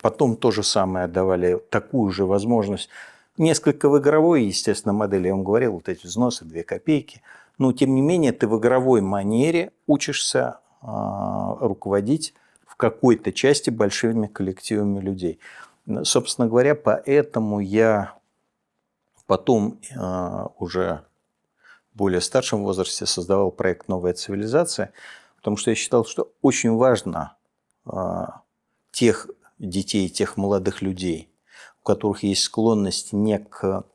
Потом то же самое давали, такую же возможность. Несколько в игровой, естественно, модели, я вам говорил, вот эти взносы, 2 копейки. Но, тем не менее, ты в игровой манере учишься руководить в какой-то части большими коллективами людей. Собственно говоря, поэтому я потом уже в более старшем возрасте создавал проект «Новая цивилизация», потому что я считал, что очень важно тех детей, тех молодых людей, у которых есть склонность не к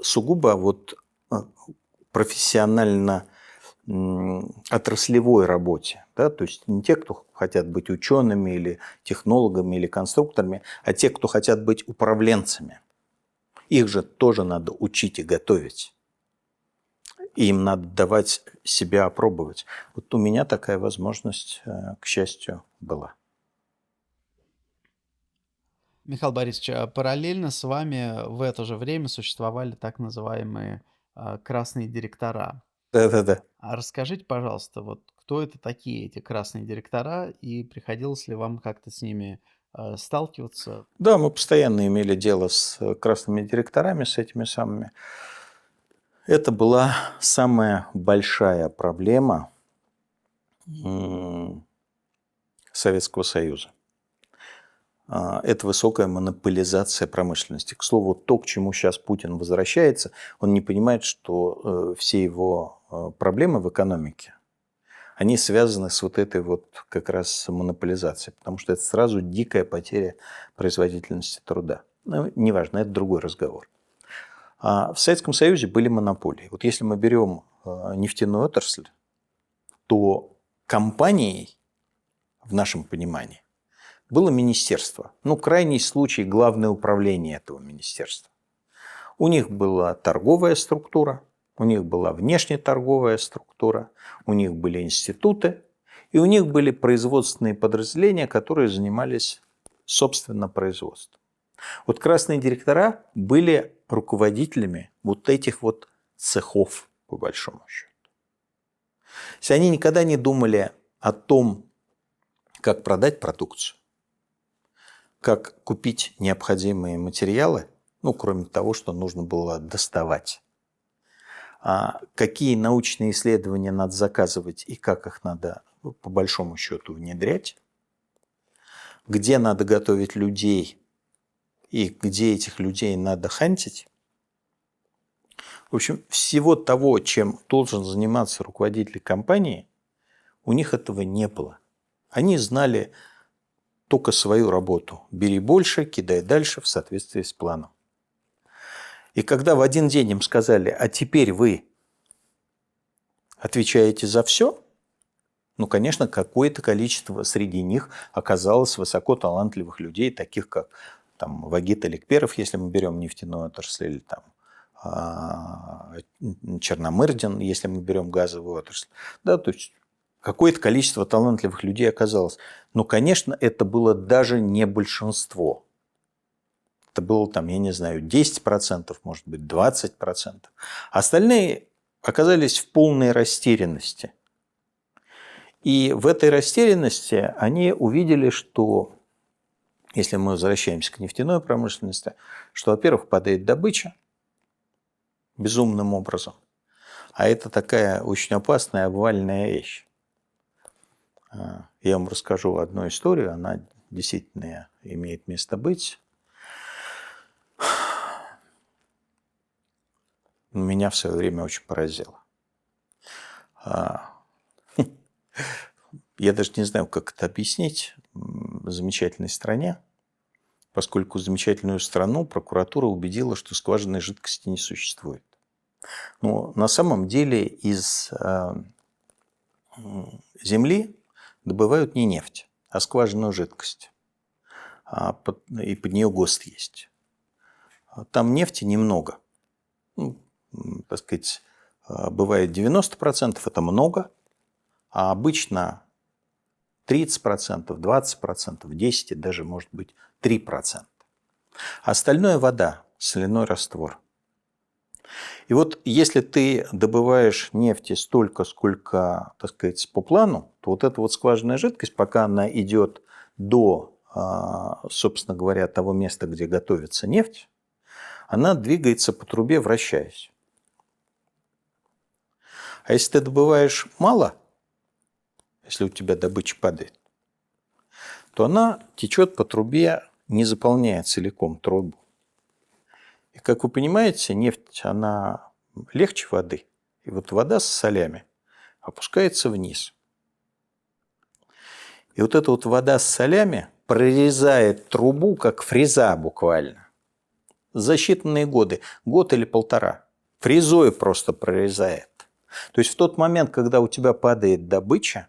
сугубо профессионально отраслевой работе, да, то есть не те, кто хотят быть учеными или технологами или конструкторами, а те, кто хотят быть управленцами. Их же тоже надо учить и готовить. И им надо давать себя опробовать. Вот у меня такая возможность, к счастью, была. Михаил Борисович, а параллельно с вами в это же время существовали так называемые красные директора. Да-да-да. А расскажите, пожалуйста, вот кто это такие, эти красные директора, и приходилось ли вам как-то с ними сталкиваться? Да, мы постоянно имели дело с красными директорами, с этими самыми. Это была самая большая проблема Советского Союза. Это высокая монополизация промышленности. К слову, то, к чему сейчас Путин возвращается, он не понимает, что все его проблемы в экономике, они связаны с вот этой вот как раз монополизацией, потому что это сразу дикая потеря производительности труда. Ну, неважно, это другой разговор. А в Советском Союзе были монополии. Вот если мы берем нефтяную отрасль, то компанией, в нашем понимании, было министерство. Ну, крайний случай, главное управление этого министерства. У них была торговая структура, у них была внешнеторговая структура, у них были институты, и у них были производственные подразделения, которые занимались, собственно, производством. Вот красные директора были руководителями вот этих вот цехов, по большому счету. То есть они никогда не думали о том, как продать продукцию, как купить необходимые материалы, ну, кроме того, что нужно было доставать. Какие научные исследования надо заказывать и как их надо, по большому счету, внедрять, где надо готовить людей и где этих людей надо хантить. В общем, всего того, чем должен заниматься руководитель компании, у них этого не было. Они знали только свою работу. Бери больше, кидай дальше в соответствии с планом. И когда в один день им сказали, а теперь вы отвечаете за все, ну, конечно, какое-то количество среди них оказалось высоко талантливых людей, таких как там, Вагит Аликперов, если мы берем нефтяную отрасль, или там Черномырдин, если мы берем газовую отрасль. Да, то есть какое-то количество талантливых людей оказалось. Но, конечно, это было даже не большинство. Это было, там, я не знаю, 10%, может быть, 20%. Остальные оказались в полной растерянности. И в этой растерянности они увидели, что, если мы возвращаемся к нефтяной промышленности, что, во-первых, падает добыча безумным образом, а это такая очень опасная обвальная вещь. Я вам расскажу одну историю, она действительно имеет место быть. Меня в свое время очень поразило. Я даже не знаю, как это объяснить замечательной стране, поскольку замечательную страну прокуратура убедила, что скважинной жидкости не существует. Но на самом деле из земли добывают не нефть, а скважинную жидкость. И под нее ГОСТ есть. Там нефти немного. так сказать, бывает 90%, это много, а обычно 30%, 20%, 10% и даже, может быть, 3%. Остальное вода, соляной раствор. И вот если ты добываешь нефти столько, сколько, так сказать, по плану, то вот эта вот скважинная жидкость, пока она идет до, собственно говоря, того места, где готовится нефть, она двигается по трубе, вращаясь. А если ты добываешь мало, если у тебя добыча падает, то она течет по трубе, не заполняя целиком трубу. И, как вы понимаете, нефть, она легче воды. И вот вода с солями опускается вниз. И вот эта вот вода с солями прорезает трубу, как фреза буквально. За считанные годы, год или полтора. Фрезой просто прорезает. То есть в тот момент, когда у тебя падает добыча,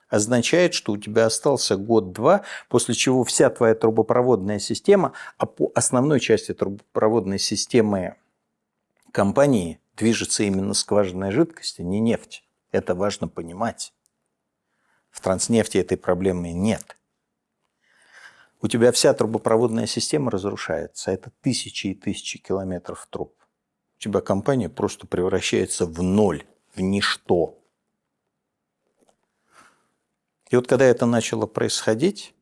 означает, что у тебя остался год-два, после чего вся твоя трубопроводная система, а по основной части трубопроводной системы компании движется именно скважинная жидкость, а не нефть. Это важно понимать. В Транснефти этой проблемы нет. У тебя вся трубопроводная система разрушается. Это тысячи и тысячи километров труб. У тебя компания просто превращается в ноль, в ничто. И вот когда это начало происходить,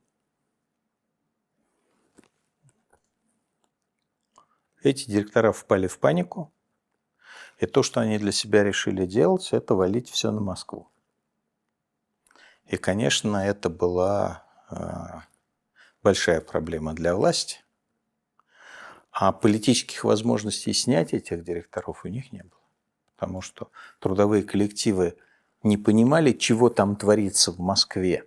эти директора впали в панику. И то, что они для себя решили делать, это валить все на Москву. И, конечно, это была большая проблема для власти. А политических возможностей снять этих директоров у них не было. Потому что трудовые коллективы не понимали, чего там творится в Москве.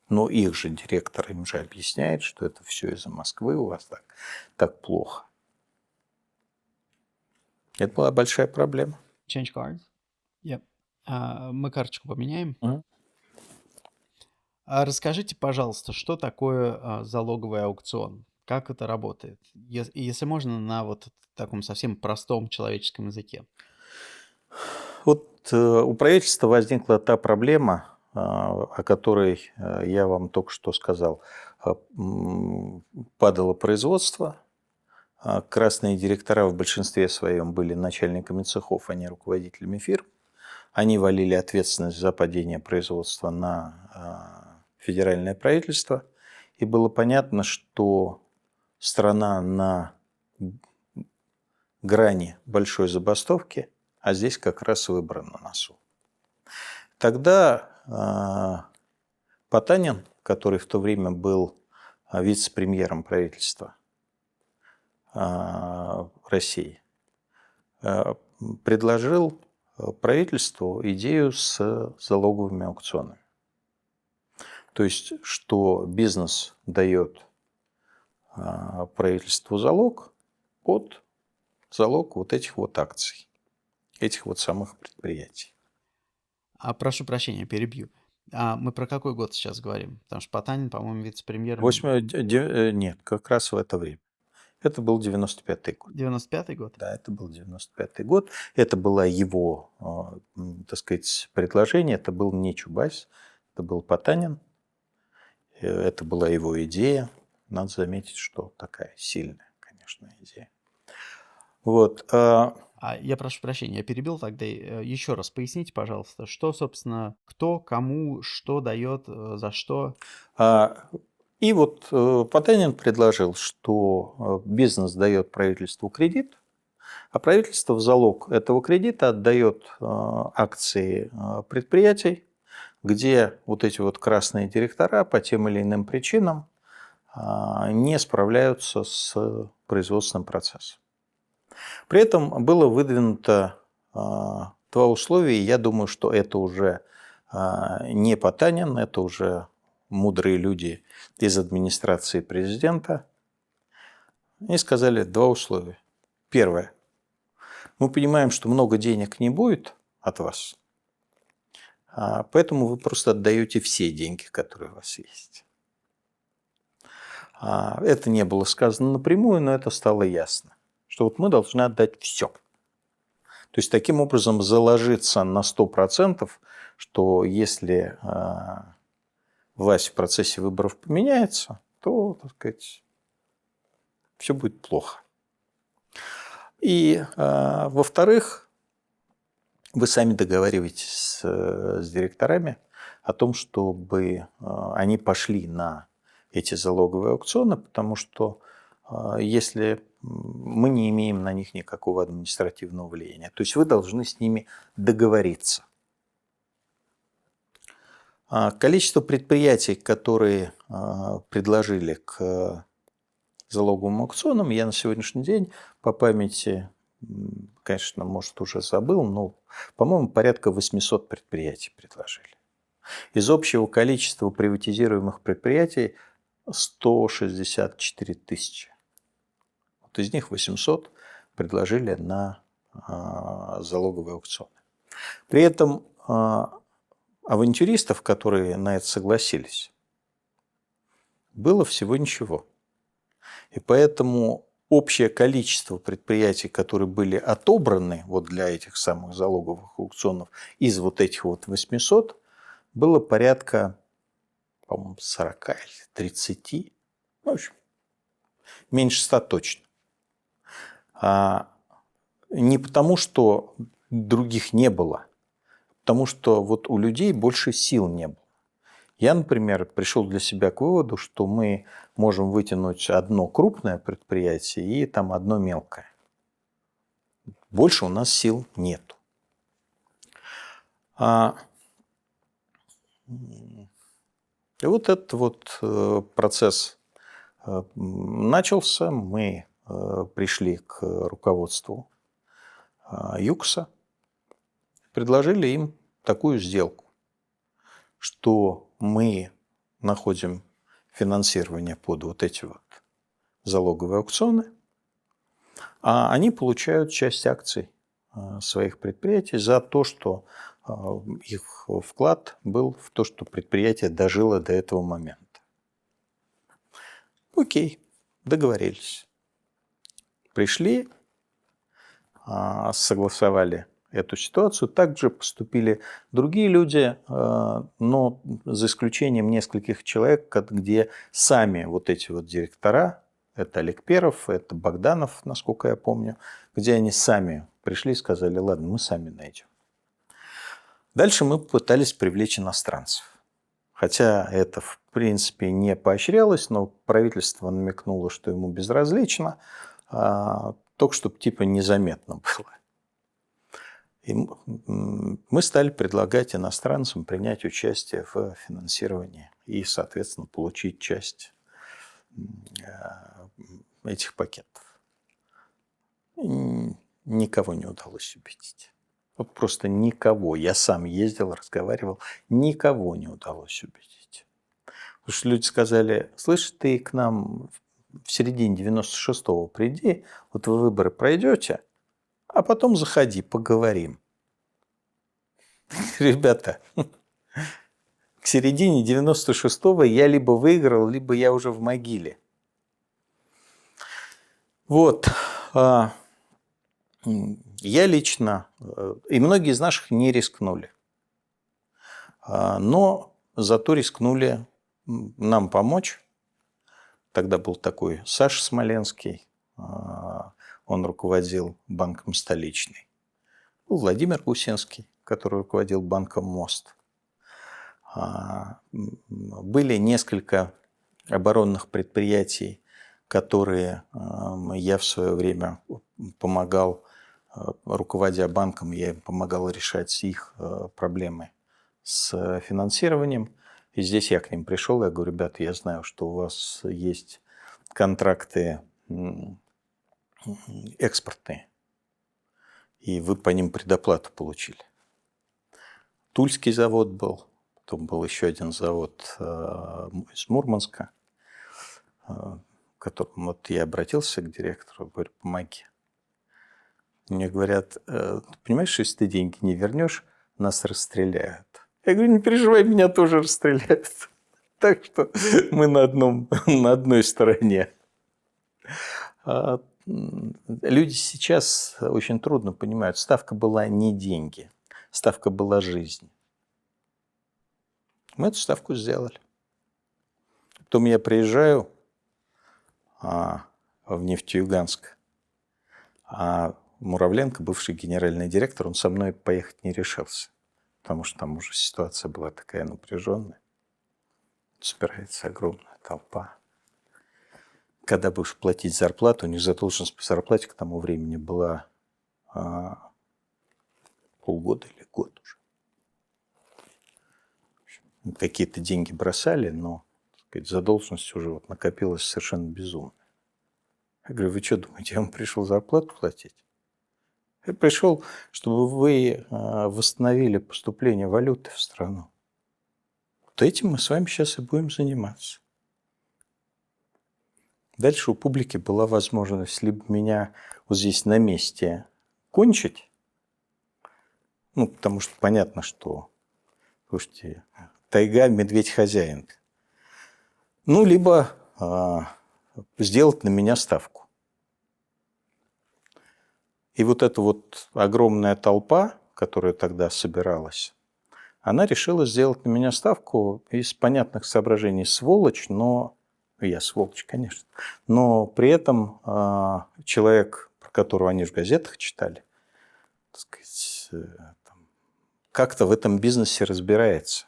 Но их же директор им же объясняет, что это все из-за Москвы у вас так плохо. Это была большая проблема. Change cards. Yep. Мы карточку поменяем. Расскажите, пожалуйста, что такое залоговый аукцион? Как это работает? Если можно, на вот таком совсем простом человеческом языке. Вот у правительства возникла та проблема, о которой я вам только что сказал. Падало производство. Красные директора в большинстве своем были начальниками цехов, а не руководителями фирм. Они валили ответственность за падение производства на федеральное правительство. И было понятно, что страна на грани большой забастовки, а здесь как раз выборы на носу. Тогда Потанин, который в то время был вице-премьером правительства России, предложил правительству идею с залоговыми аукционами. То есть, что бизнес дает правительству залог под залог вот этих вот акций, этих вот самых предприятий. Прошу прощения, перебью. Мы про какой год сейчас говорим? Потому что Потанин, по-моему, вице-премьер. Нет, как раз в это время. Это был 95-й год. 95-й год? Да, это был 95-й год. Это было его, так сказать, предложение. Это был не Чубайс, это был Потанин. Это была его идея. Надо заметить, что такая сильная, конечно, идея. Вот. Я прошу прощения, я перебил тогда. Еще раз поясните, пожалуйста, что, собственно, кто, кому, что дает, за что? И вот Потанин предложил, что бизнес дает правительству кредит, а правительство в залог этого кредита отдает акции предприятий, где вот эти вот красные директора по тем или иным причинам не справляются с производственным процессом. При этом было выдвинуто два условия, и я думаю, что это уже не Потанин, это уже мудрые люди из администрации президента. Они сказали два условия. Первое. Мы понимаем, что много денег не будет от вас, поэтому вы просто отдаете все деньги, которые у вас есть. Это не было сказано напрямую, но это стало ясно, что вот мы должны отдать все. То есть таким образом заложиться на 100%, что если власть в процессе выборов поменяется, то, так сказать, все будет плохо. И, во-вторых, вы сами договариваетесь с директорами о том, чтобы они пошли на эти залоговые аукционы, потому что если мы не имеем на них никакого административного влияния, то есть вы должны с ними договориться. Количество предприятий, которые предложили к залоговым аукционам, я на сегодняшний день по памяти, конечно, может, уже забыл, но, по-моему, порядка 800 предприятий предложили. Из общего количества приватизируемых предприятий 164 тысячи. Вот из них 800 предложили на залоговые аукционы. При этом авантюристов, которые на это согласились, было всего ничего. И поэтому общее количество предприятий, которые были отобраны вот для этих самых залоговых аукционов из вот этих вот 800, было порядка, по-моему, 40 или 30. В общем, меньше 100 точно. Не потому, что других не было, потому что вот у людей больше сил не было. Я, например, пришел для себя к выводу, что мы можем вытянуть одно крупное предприятие и там одно мелкое. Больше у нас сил нету. И вот этот вот процесс начался. Мы пришли к руководству ЮКСа, предложили им такую сделку, что мы находим финансирование под вот эти вот залоговые аукционы, а они получают часть акций своих предприятий за то, что их вклад был в то, что предприятие дожило до этого момента. Окей, договорились. Пришли, согласовали эту ситуацию. Также поступили другие люди, но за исключением нескольких человек, где сами вот эти вот директора, это Олег Перов, это Богданов, насколько я помню, где они сами пришли и сказали: ладно, мы сами найдем. Дальше мы пытались привлечь иностранцев. Хотя это, в принципе, не поощрялось, но правительство намекнуло, что ему безразлично, только чтобы типа незаметно было. И мы стали предлагать иностранцам принять участие в финансировании и, соответственно, получить часть этих пакетов. Никого не удалось убедить. Вот просто никого. Я сам ездил, разговаривал. Никого не удалось убедить. Потому что люди сказали: слышь, ты к нам в середине 96-го приди, вот вы выборы пройдете, а потом заходи, поговорим. Ребята, к середине 96-го я либо выиграл, либо я уже в могиле. Вот. Я лично, и многие из наших не рискнули. Но зато рискнули нам помочь. Тогда был такой Саша Смоленский, он руководил банком «Столичный». Был Владимир Гусинский, который руководил банком «Мост». Были несколько оборонных предприятий, которые я в свое время помогал, руководя банком, я им помогал решать их проблемы с финансированием. И здесь я к ним пришел, я говорю: ребята, я знаю, что у вас есть контракты экспортные, и вы по ним предоплату получили. Тульский завод был, потом был еще один завод из Мурманска, к которому вот я обратился к директору, говорю: помоги. Мне говорят: понимаешь, если ты деньги не вернешь, нас расстреляют. Я говорю: не переживай, меня тоже расстреляют. Так что мы на одной стороне. люди сейчас очень трудно понимают, ставка была не деньги, ставка была жизнь. Мы эту ставку сделали. Потом я приезжаю в Нефтеюганск, а Муравленко, бывший генеральный директор, он со мной поехать не решился, потому что там уже ситуация была такая напряженная. Собирается огромная толпа. Когда будешь платить зарплату, у них задолженность по зарплате к тому времени была полгода или год уже. Какие-то деньги бросали, но, так сказать, задолженность уже вот накопилась совершенно безумно. Я говорю, вы что думаете, я вам пришел зарплату платить? Я пришел, чтобы вы восстановили поступление валюты в страну. Вот этим мы с вами сейчас и будем заниматься. Дальше у публики была возможность либо меня вот здесь на месте кончить, ну, потому что понятно, что, слушайте, тайга, медведь хозяин. Ну, либо сделать на меня ставку. И вот эта вот огромная толпа, которая тогда собиралась, она решила сделать на меня ставку из понятных соображений. Сволочь, но... Я сволочь, конечно. Но при этом человек, про которого они в газетах читали, так сказать, как-то в этом бизнесе разбирается.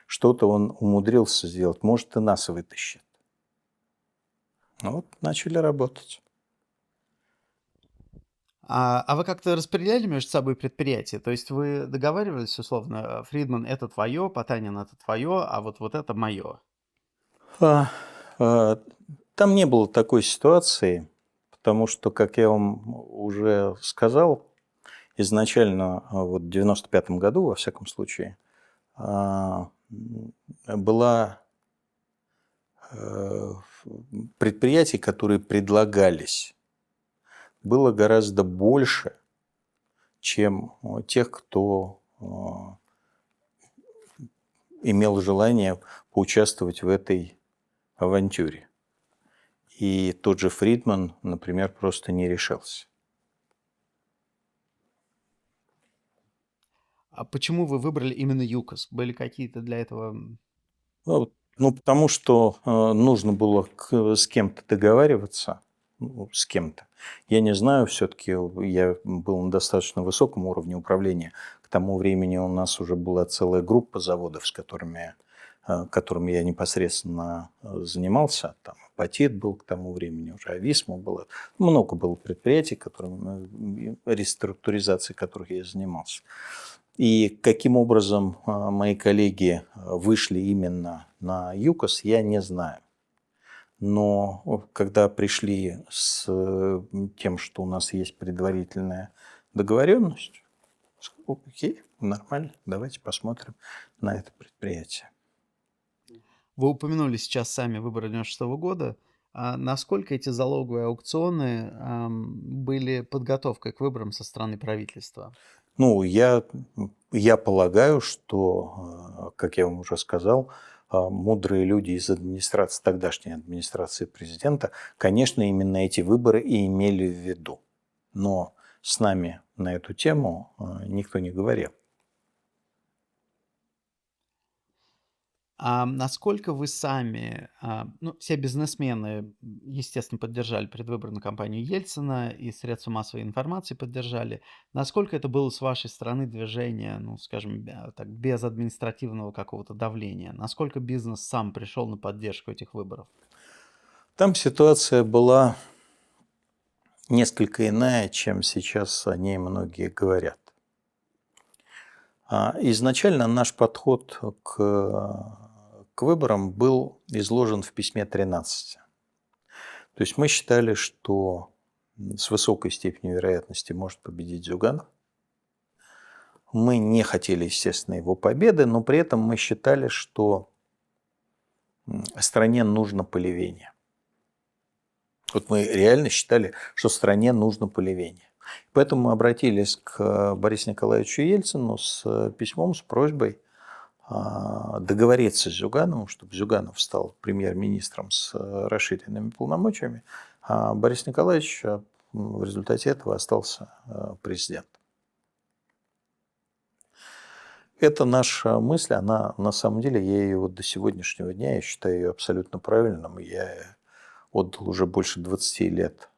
Что-то он умудрился сделать. Может, и нас вытащит. Ну вот, начали работать. А вы как-то распределяли между собой предприятия? То есть вы договаривались, условно, Фридман, это твое, Потанин, это твое, а вот это мое? Там не было такой ситуации, потому что, как я вам уже сказал, изначально вот в 95-м году, во всяком случае, было предприятий, которые предлагались, было гораздо больше, чем тех, кто имел желание поучаствовать в этой авантюре. И тот же Фридман, например, просто не решался. А почему вы выбрали именно ЮКОС? Были какие-то для этого... Ну, потому что нужно было с кем-то договариваться, с кем-то. Я не знаю, все-таки я был на достаточно высоком уровне управления. К тому времени у нас уже была целая группа заводов, с которыми я непосредственно занимался. Там Апатит был к тому времени, уже Ависма было. Много было предприятий, реструктуризацией которых я занимался. И каким образом мои коллеги вышли именно на ЮКОС, я не знаю. Но когда пришли с тем, что у нас есть предварительная договоренность, сказал, окей, нормально, давайте посмотрим на это предприятие. Вы упомянули сейчас сами выборы 96 года. А насколько эти залоговые аукционы были подготовкой к выборам со стороны правительства? Ну, я полагаю, что, как я вам уже сказал, мудрые люди из администрации, тогдашней администрации президента, конечно, именно эти выборы и имели в виду. Но с нами на эту тему никто не говорил. А насколько вы сами, ну, все бизнесмены, естественно, поддержали предвыборную кампанию Ельцина, и средства массовой информации поддержали. Насколько это было с вашей стороны движение, ну, скажем, так, без административного какого-то давления? Насколько бизнес сам пришел на поддержку этих выборов? Там ситуация была несколько иная, чем сейчас о ней многие говорят. Изначально наш подход к выборам был изложен в письме 13. То есть мы считали, что с высокой степенью вероятности может победить Зюганов. Мы не хотели, естественно, его победы, но при этом мы считали, что стране нужно поливение. Вот мы реально считали, что стране нужно поливение. Поэтому мы обратились к Борису Николаевичу Ельцину с письмом, с просьбой договориться с Зюгановым, чтобы Зюганов стал премьер-министром с расширенными полномочиями, а Борис Николаевич в результате этого остался президентом. Это наша мысль, она на самом деле, я ее вот до сегодняшнего дня, я считаю ее абсолютно правильным. Я отдал уже больше 20 лет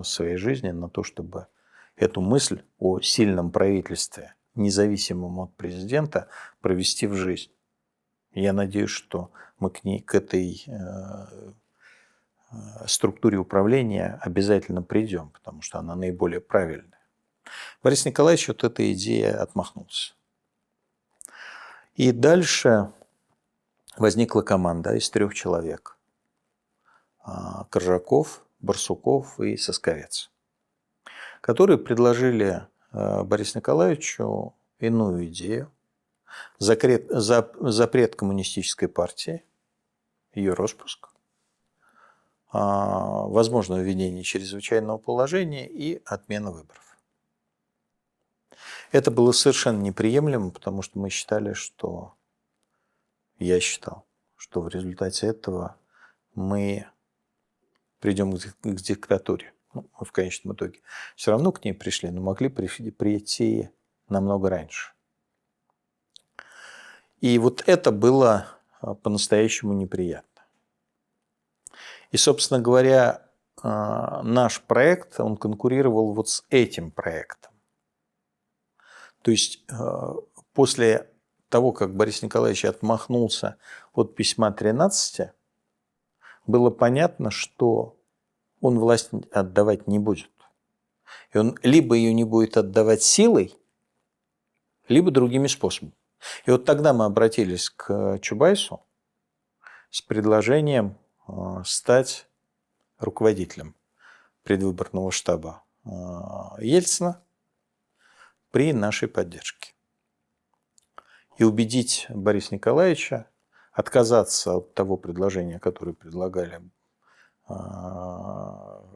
своей жизни на то, чтобы эту мысль о сильном правительстве, независимом от президента, провести в жизнь. Я надеюсь, что мы к этой структуре управления обязательно придем, потому что она наиболее правильная. Борис Николаевич от этой идеи отмахнулся. И дальше возникла команда из 3 человек. Коржаков, Барсуков и Сосковец, которые предложили Борису Николаевичу иную идею. Запрет коммунистической партии, ее распуск, возможно введение чрезвычайного положения и отмена выборов. Это было совершенно неприемлемо, потому что мы считали, что я считал, что в результате этого мы придем к диктатуре. Мы в конечном итоге все равно к ней пришли, но могли прийти намного раньше. И вот это было по-настоящему неприятно. И, собственно говоря, наш проект, он конкурировал вот с этим проектом. То есть после того, как Борис Николаевич отмахнулся от письма 13, было понятно, что он власть отдавать не будет. И он либо ее не будет отдавать силой, либо другими способами. И вот тогда мы обратились к Чубайсу с предложением стать руководителем предвыборного штаба Ельцина при нашей поддержке. И убедить Бориса Николаевича отказаться от того предложения, которое предлагали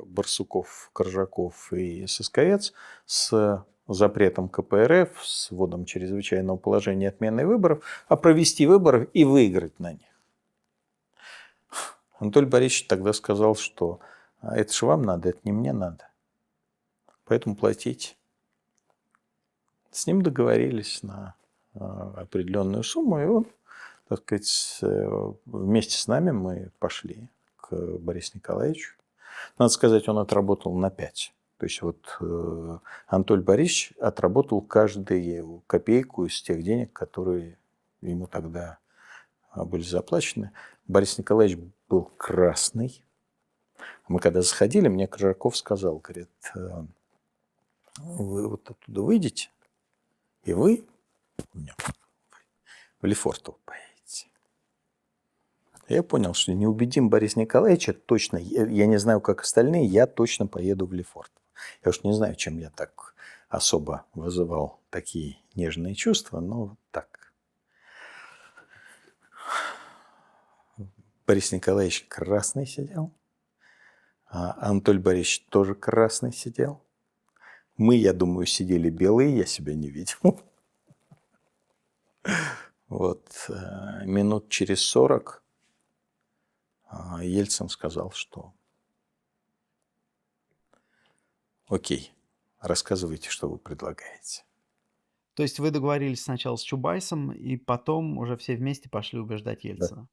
Барсуков, Коржаков и Сосковец, с запретом КПРФ, с вводом чрезвычайного положения, отменой выборов, а провести выборы и выиграть на них. Анатолий Борисович тогда сказал, что это же вам надо, это не мне надо. Поэтому платите. С ним договорились на определенную сумму, и он, так сказать, вместе с нами мы пошли к Борису Николаевичу. Надо сказать, он отработал на 5. То есть вот Анатолий Борисович отработал каждую копейку из тех денег, которые ему тогда были заплачены. Борис Николаевич был красный. Мы когда заходили, мне Коржаков сказал, говорит, вы вот оттуда выйдете, и вы в Лефортово поедете. Я понял, что неубедим Бориса Николаевича точно, я не знаю, как остальные, я точно поеду в Лефортово. Я уж не знаю, чем я так особо вызывал такие нежные чувства, но так. Борис Николаевич красный сидел, Анатолий Борисович тоже красный сидел. Мы, я думаю, сидели белые, я себя не видел. Вот, минут через 40 Ельцин сказал, что окей, рассказывайте, что вы предлагаете. То есть вы договорились сначала с Чубайсом, и потом уже все вместе пошли убеждать Ельцина. Да.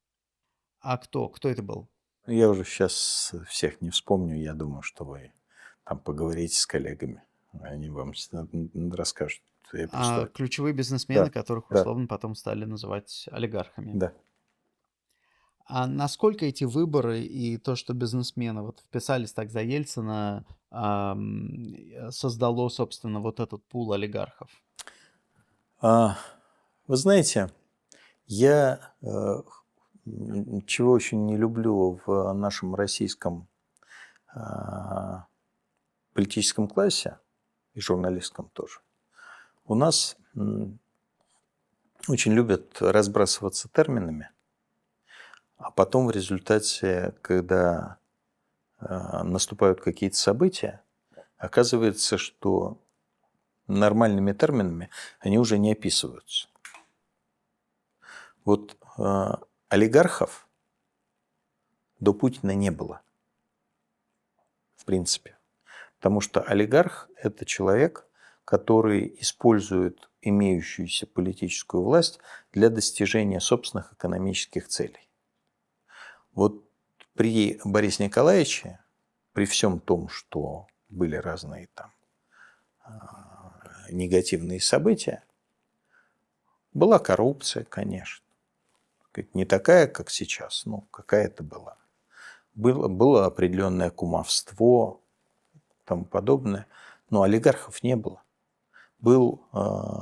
А кто? Кто это был? Я уже сейчас всех не вспомню. Я думаю, что вы там поговорите с коллегами. Они вам расскажут. А ключевые бизнесмены, да, которых условно потом стали называть олигархами. Да. А насколько эти выборы и то, что бизнесмены вот вписались так за Ельцина, создало, собственно, вот этот пул олигархов? Вы знаете, я чего очень не люблю в нашем российском политическом классе и журналистском тоже. У нас очень любят разбрасываться терминами, а потом в результате, когда наступают какие-то события, оказывается, что нормальными терминами они уже не описываются. Вот олигархов до Путина не было, в принципе. Потому что олигарх – это человек, который использует имеющуюся политическую власть для достижения собственных экономических целей. Вот при Борисе Николаевиче, при всем том, что были разные там негативные события, была коррупция, конечно. Не такая, как сейчас, но какая-то была. Было определенное кумовство, тому подобное, но олигархов не было. Был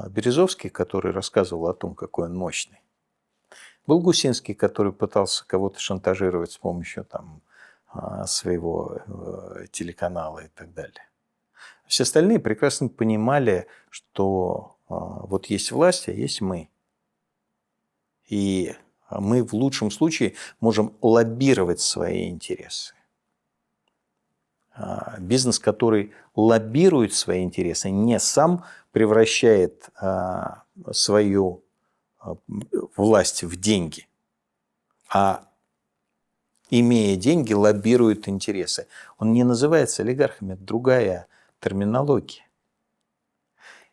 Березовский, который рассказывал о том, какой он мощный. Был Гусинский, который пытался кого-то шантажировать с помощью там, своего телеканала и так далее. Все остальные прекрасно понимали, что вот есть власть, а есть мы. И мы в лучшем случае можем лоббировать свои интересы. Бизнес, который лоббирует свои интересы, не сам превращает свою власть в деньги, а имея деньги, лоббирует интересы. Он не называется олигархами, это другая терминология.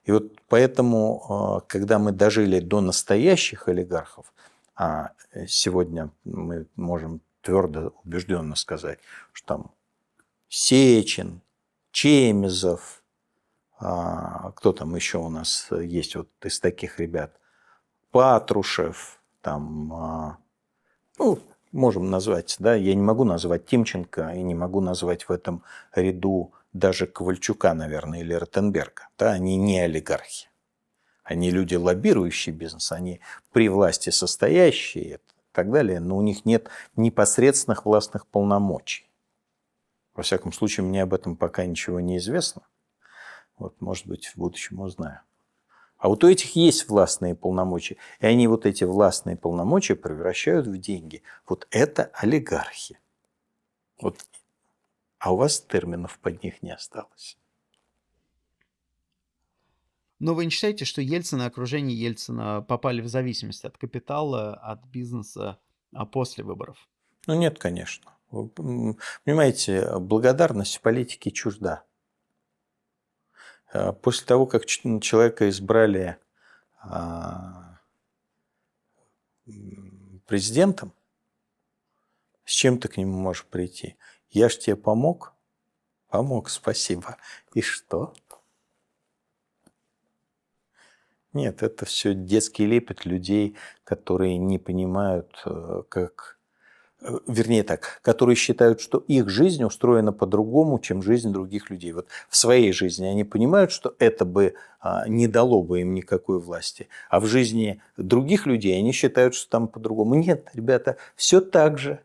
И вот поэтому, когда мы дожили до настоящих олигархов, а сегодня мы можем твердо, убежденно сказать, что там Сечин, Чемезов, кто там еще у нас есть вот из таких ребят, Патрушев, там, ну, можем назвать, да, я не могу назвать Тимченко и не могу назвать в этом ряду даже Ковальчука, наверное, или Ротенберга. Да, они не олигархи. Они люди, лоббирующие бизнес, они при власти состоящие и так далее, но у них нет непосредственных властных полномочий. Во всяком случае, мне об этом пока ничего не известно. Вот, может быть, в будущем узнаю. А вот у этих есть властные полномочия. И они вот эти властные полномочия превращают в деньги. Вот это олигархи. Вот. А у вас терминов под них не осталось. Но вы не считаете, что Ельцин и окружение Ельцина попали в зависимость от капитала, от бизнеса после выборов? Ну нет, конечно. Вы понимаете, благодарность в политике чужда. После того, как человека избрали президентом, с чем ты к нему можешь прийти? Я ж тебе помог? Помог, спасибо. И что? Нет, это все детский лепет людей, которые не понимают, как... Вернее так, которые считают, что их жизнь устроена по-другому, чем жизнь других людей. Вот в своей жизни они понимают, что это бы не дало бы им никакой власти. А в жизни других людей они считают, что там по-другому. Нет, ребята, все так же.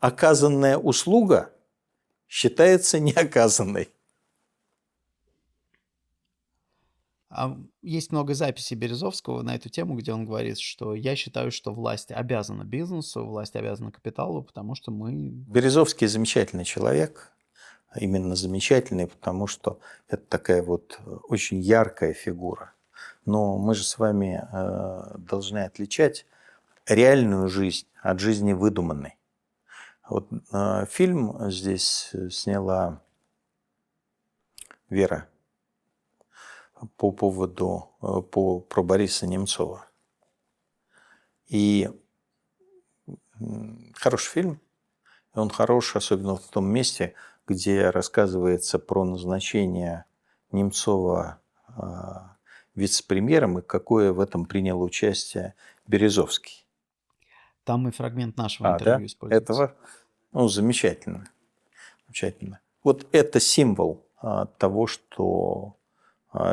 Оказанная услуга считается неоказанной. Есть много записей Березовского на эту тему, где он говорит, что я считаю, что власть обязана бизнесу, власть обязана капиталу, потому что мы... Березовский замечательный человек, именно замечательный, потому что это такая вот очень яркая фигура. Но мы же с вами должны отличать реальную жизнь от жизни выдуманной. Вот фильм здесь сняла Вера по поводу про Бориса Немцова. И хороший фильм. Он хорош, особенно в том месте, где рассказывается про назначение Немцова вице-премьером и какое в этом принял участие Березовский. Там и фрагмент нашего Да? интервью используется. Этого? Ну, замечательно. Замечательно. Вот это символ того, что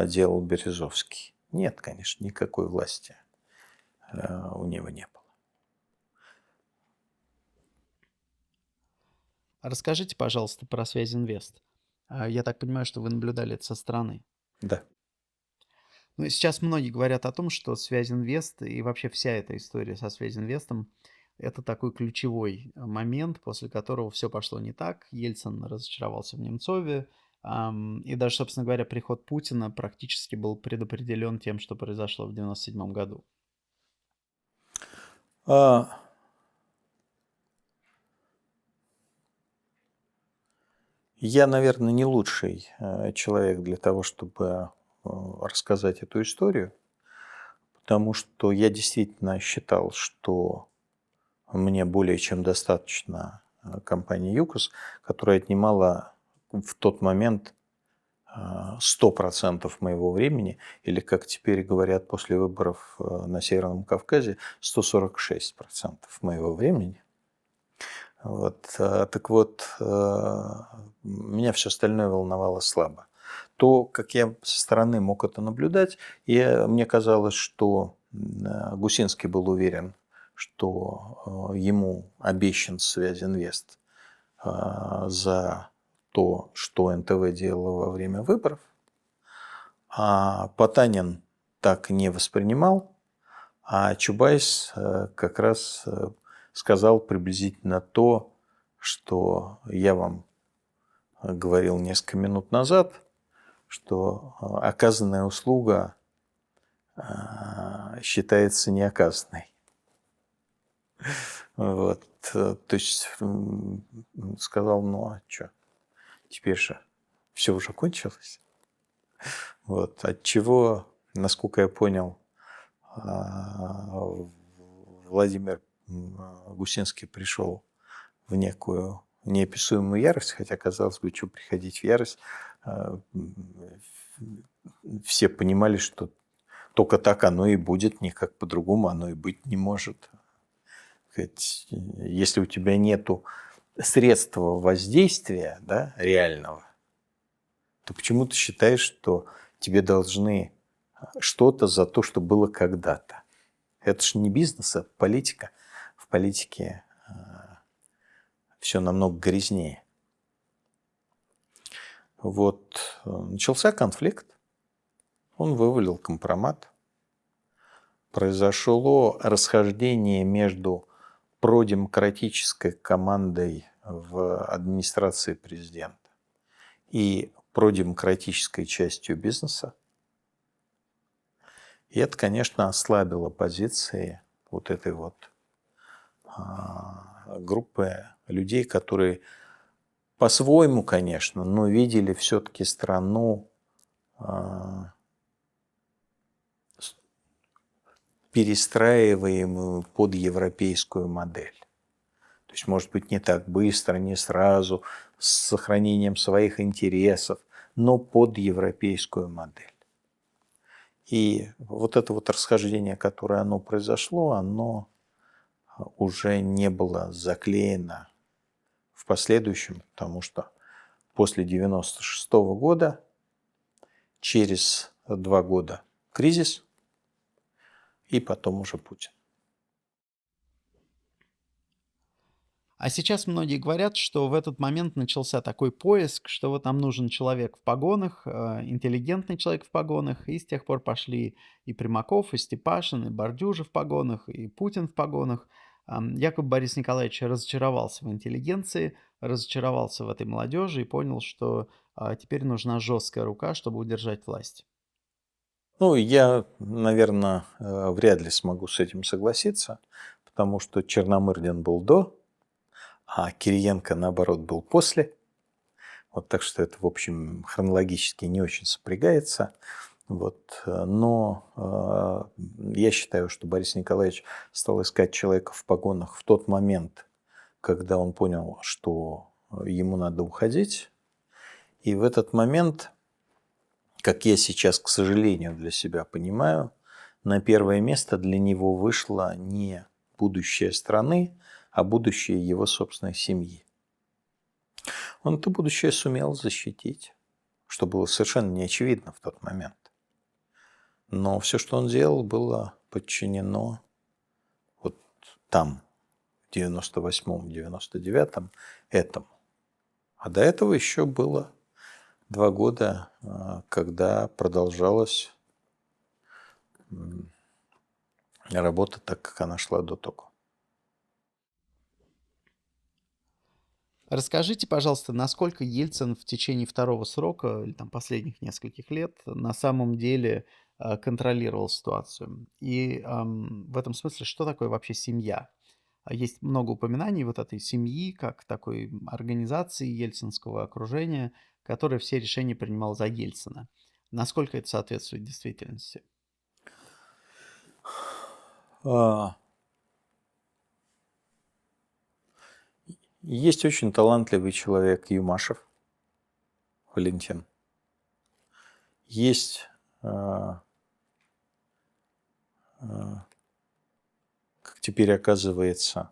делал Березовский. Нет, конечно, никакой власти у него не было. Расскажите, пожалуйста, про Связинвест. Я так понимаю, что вы наблюдали это со стороны. Да. Ну, сейчас многие говорят о том, что Связинвест и вообще вся эта история со Связинвестом — это такой ключевой момент, после которого все пошло не так. Ельцин разочаровался в Немцове. И даже, собственно говоря, приход Путина практически был предопределен тем, что произошло в 1997 году. Я, наверное, не лучший человек для того, чтобы рассказать эту историю, потому что я действительно считал, что мне более чем достаточно компании ЮКОС, которая отнимала в тот момент 100% моего времени, или, как теперь говорят после выборов на Северном Кавказе, 146% моего времени. Вот, так вот, меня все остальное волновало слабо. То, как я со стороны мог это наблюдать, мне казалось, что Гусинский был уверен, что ему обещан Связинвест за то, что НТВ делало во время выборов, а Потанин так не воспринимал, а Чубайс как раз сказал приблизительно то, что я вам говорил несколько минут назад, что оказанная услуга считается неоказанной. Вот. То есть сказал, ну а что, теперь же все уже кончилось. Вот. От чего, насколько я понял, Владимир Гусинский пришел в некую неописуемую ярость, хотя, казалось бы, что приходить в ярость. Все понимали, что только так оно и будет, никак по-другому оно и быть не может. Если у тебя нету средства воздействия, да, реального, то почему ты считаешь, что тебе должны что-то за то, что было когда-то? Это же не бизнес, а политика. В политике все намного грязнее. Вот начался конфликт, он вывалил компромат. Произошло расхождение между продемократической командой в администрации президента и продемократической частью бизнеса. И это, конечно, ослабило позиции вот этой вот группы людей, которые по-своему, конечно, но видели все-таки страну перестраиваемую под европейскую модель. То есть, может быть, не так быстро, не сразу, с сохранением своих интересов, но под европейскую модель. И вот это вот расхождение, которое оно произошло, оно уже не было заклеено в последующем, потому что после 1996 года, через 2 года кризис, и потом уже Путин. А сейчас многие говорят, что в этот момент начался такой поиск, что вот нам нужен человек в погонах, интеллигентный человек в погонах, и с тех пор пошли и Примаков, и Степашин, и Бордюжев в погонах, и Путин в погонах. Якобы Борис Николаевич разочаровался в интеллигенции, разочаровался в этой молодежи и понял, что теперь нужна жесткая рука, чтобы удержать власть. Ну, я, наверное, вряд ли смогу с этим согласиться, потому что Черномырдин был до, а Кириенко, наоборот, был после. Вот так что это, в общем, хронологически не очень сопрягается. Вот. Но я считаю, что Борис Николаевич стал искать человека в погонах в тот момент, когда он понял, что ему надо уходить. И в этот момент, как я сейчас, к сожалению, для себя понимаю, на первое место для него вышло не будущее страны, а будущее его собственной семьи. Он это будущее сумел защитить, что было совершенно неочевидно в тот момент. Но все, что он делал, было подчинено вот там, в 98-м, 99-м, этому. А до этого еще было 2 года, когда продолжалась работа так, как она шла до того. Расскажите, пожалуйста, насколько Ельцин в течение второго срока или там последних нескольких лет на самом деле контролировал ситуацию? И в этом смысле, что такое вообще семья? есть много упоминаний вот этой семьи, как такой организации Ельцинского окружения, которая все решения принимала за Ельцина. Насколько это соответствует действительности? А, Есть очень талантливый человек Юмашев, Валентин. Есть, а, а, как теперь оказывается,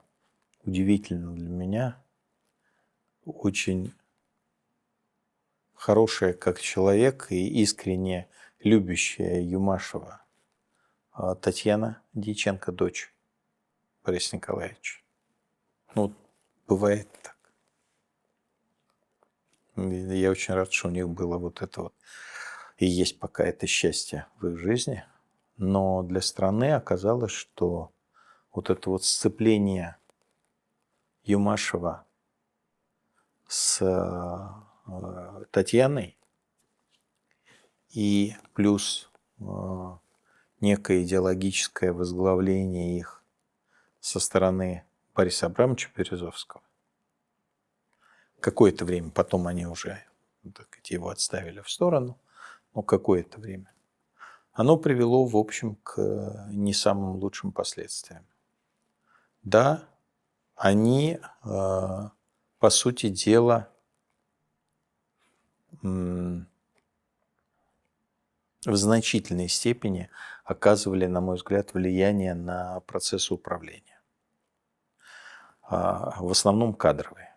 удивительно для меня, очень хорошая как человек и искренне любящая Юмашева Татьяна Дьяченко, дочь Бориса Николаевича. Ну, вот бывает так. И я очень рад, что у них было вот это вот. И есть пока это счастье в их жизни. Но для страны оказалось, что вот это вот сцепление Юмашева с Татьяной и плюс некое идеологическое возглавление их со стороны Бориса Абрамовича Березовского. Какое-то время, потом они уже так сказать, его отставили в сторону, но какое-то время. Оно привело, в общем, к не самым лучшим последствиям. Да, они, по сути дела, в значительной степени оказывали, на мой взгляд, влияние на процессы управления. В основном кадровые.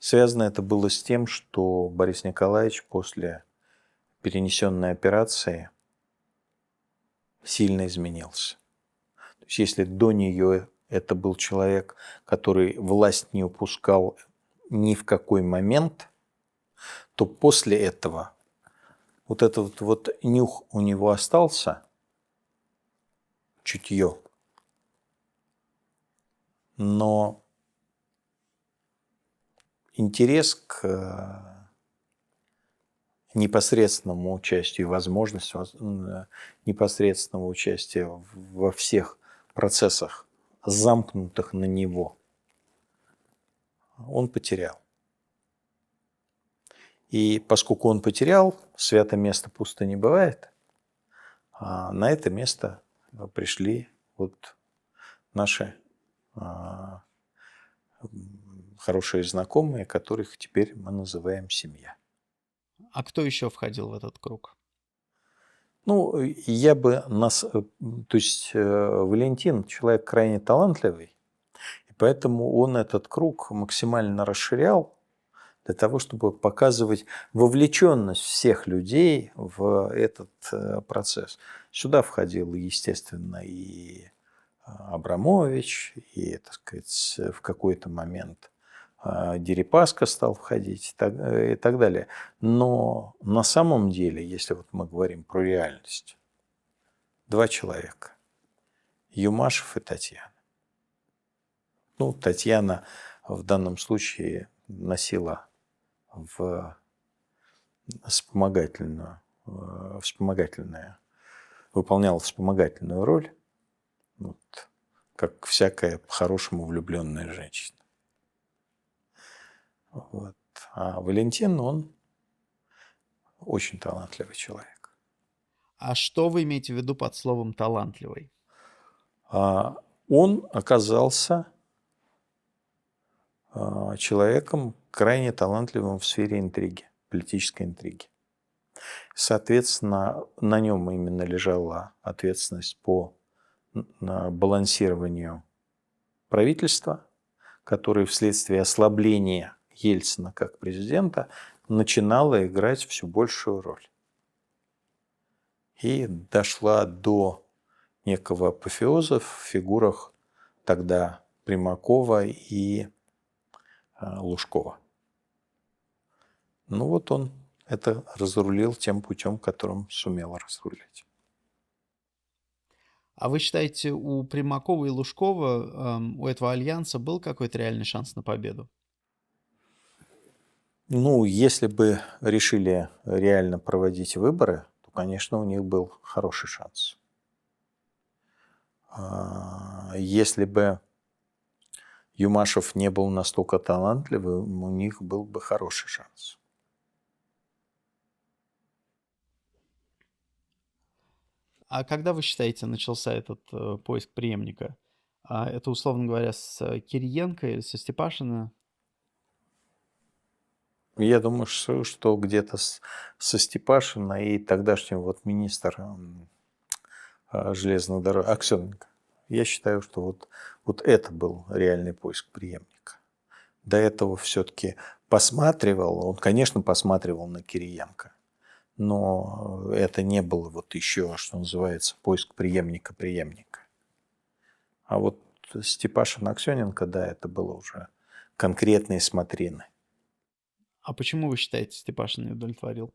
Связано это было с тем, что Борис Николаевич после перенесенной операции сильно изменился. То есть если до нее это был человек, который власть не упускал ни в какой момент, то после этого вот этот вот нюх у него остался, чутье, но интерес к непосредственному участию и возможность непосредственного участия во всех процессах, замкнутых на него, он потерял. И поскольку он потерял, свято место пусто не бывает, на это место пришли вот наши хорошие знакомые, которых теперь мы называем семья. А кто еще входил в этот круг? Ну, я бы то есть Валентин человек крайне талантливый, и поэтому он этот круг максимально расширял для того, чтобы показывать вовлеченность всех людей в этот процесс. Сюда входил, естественно, и Абрамович, и, так сказать, в какой-то момент Дерипаска стал входить и так далее. Но на самом деле, если вот мы говорим про реальность, два человека – Юмашев и Татьяна. Ну, Татьяна в данном случае носила выполняла вспомогательную роль, вот, как всякая по-хорошему влюбленная женщина. Вот. А Валентин, он очень талантливый человек. А что вы имеете в виду под словом «талантливый»? Он оказался человеком крайне талантливым в сфере интриги, политической интриги. Соответственно, на нем именно лежала ответственность по балансированию правительства, которое вследствие ослабления Ельцина как президента начинало играть все большую роль. И дошла до некого апофеоза в фигурах тогда Примакова и Лужкова. Ну вот он это разрулил тем путем, которым сумел разрулить. А вы считаете, у Примакова и Лужкова, у этого альянса был какой-то реальный шанс на победу? Ну, если бы решили реально проводить выборы, то, конечно, у них был хороший шанс. если бы Юмашев не был настолько талантливым, у них был бы хороший шанс. А когда вы считаете, начался этот поиск преемника? Это, условно говоря, с Кириенко или со Степашина? Я думаю, что где-то со Степашина и тогдашним вот министром железных дорог Аксененко. Я считаю, что вот это был реальный поиск преемника. До этого все-таки посматривал, он, конечно, посматривал на Кириенко, но это не было вот еще, что называется, поиск преемника. А вот Степашин, Аксененко, да, это было уже конкретные смотрины. А почему вы считаете, Степашин не удовлетворил?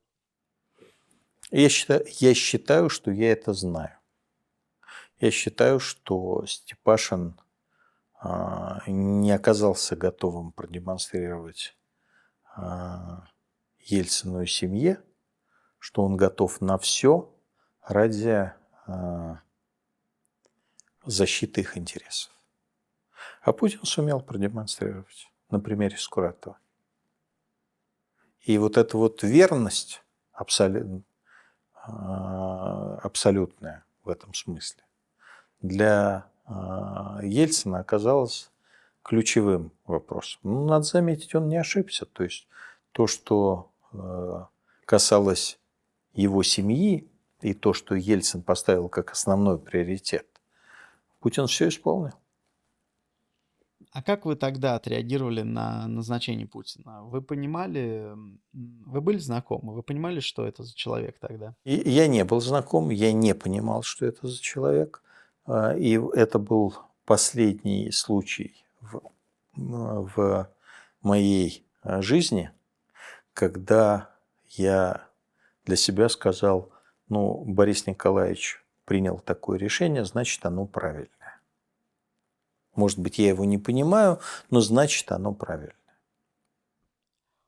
Я считаю, что я это знаю. Я считаю, что Степашин не оказался готовым продемонстрировать Ельцину и семье, что он готов на все ради защиты их интересов. А Путин сумел продемонстрировать на примере Скуратова. И вот эта вот верность абсолютная в этом смысле для Ельцина оказалась ключевым вопросом. Ну, надо заметить, он не ошибся. То есть то, что касалось его семьи, и то, что Ельцин поставил как основной приоритет, Путин все исполнил. А как вы тогда отреагировали на назначение Путина? Вы понимали, вы были знакомы, вы понимали, что это за человек тогда? И я не был знаком, я не понимал, что это за человек. И это был последний случай в моей жизни, когда я для себя сказал, ну, Борис Николаевич принял такое решение, значит, оно правильное. Может быть, я его не понимаю, но значит, оно правильное.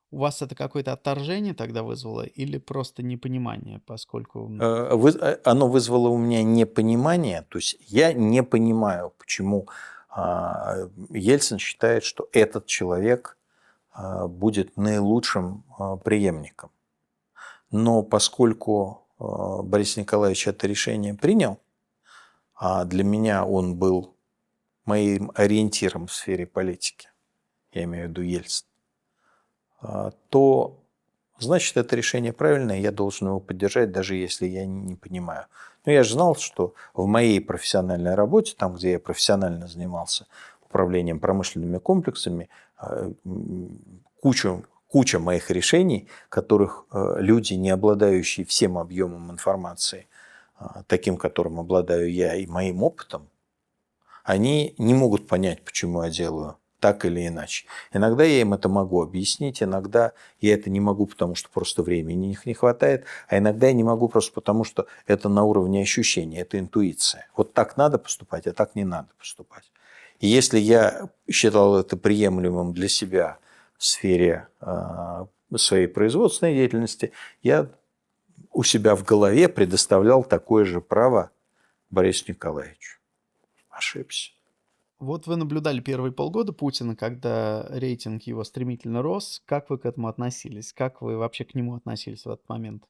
У вас это какое-то отторжение тогда вызвало или просто непонимание, поскольку... Оно вызвало у меня непонимание, то есть я не понимаю, почему Ельцин считает, что этот человек будет наилучшим преемником. Но поскольку Борис Николаевич это решение принял, а для меня он был моим ориентиром в сфере политики, я имею в виду Ельцин, то значит это решение правильное, я должен его поддержать, даже если я не понимаю. Но я же знал, что в моей профессиональной работе, там, где я профессионально занимался управлением промышленными комплексами, куча моих решений, которых люди, не обладающие всем объемом информации, таким, которым обладаю я и моим опытом, они не могут понять, почему я делаю так или иначе. Иногда я им это могу объяснить, иногда я это не могу, потому что просто времени их не хватает, а иногда я не могу просто потому, что это на уровне ощущения, это интуиция. Вот так надо поступать, а так не надо поступать. И если я считал это приемлемым для себя в сфере своей производственной деятельности, я у себя в голове предоставлял такое же право Борису Николаевичу. Ошибся. Вот вы наблюдали первые полгода Путина, когда рейтинг его стремительно рос. Как вы к этому относились? Как вы вообще к нему относились в этот момент?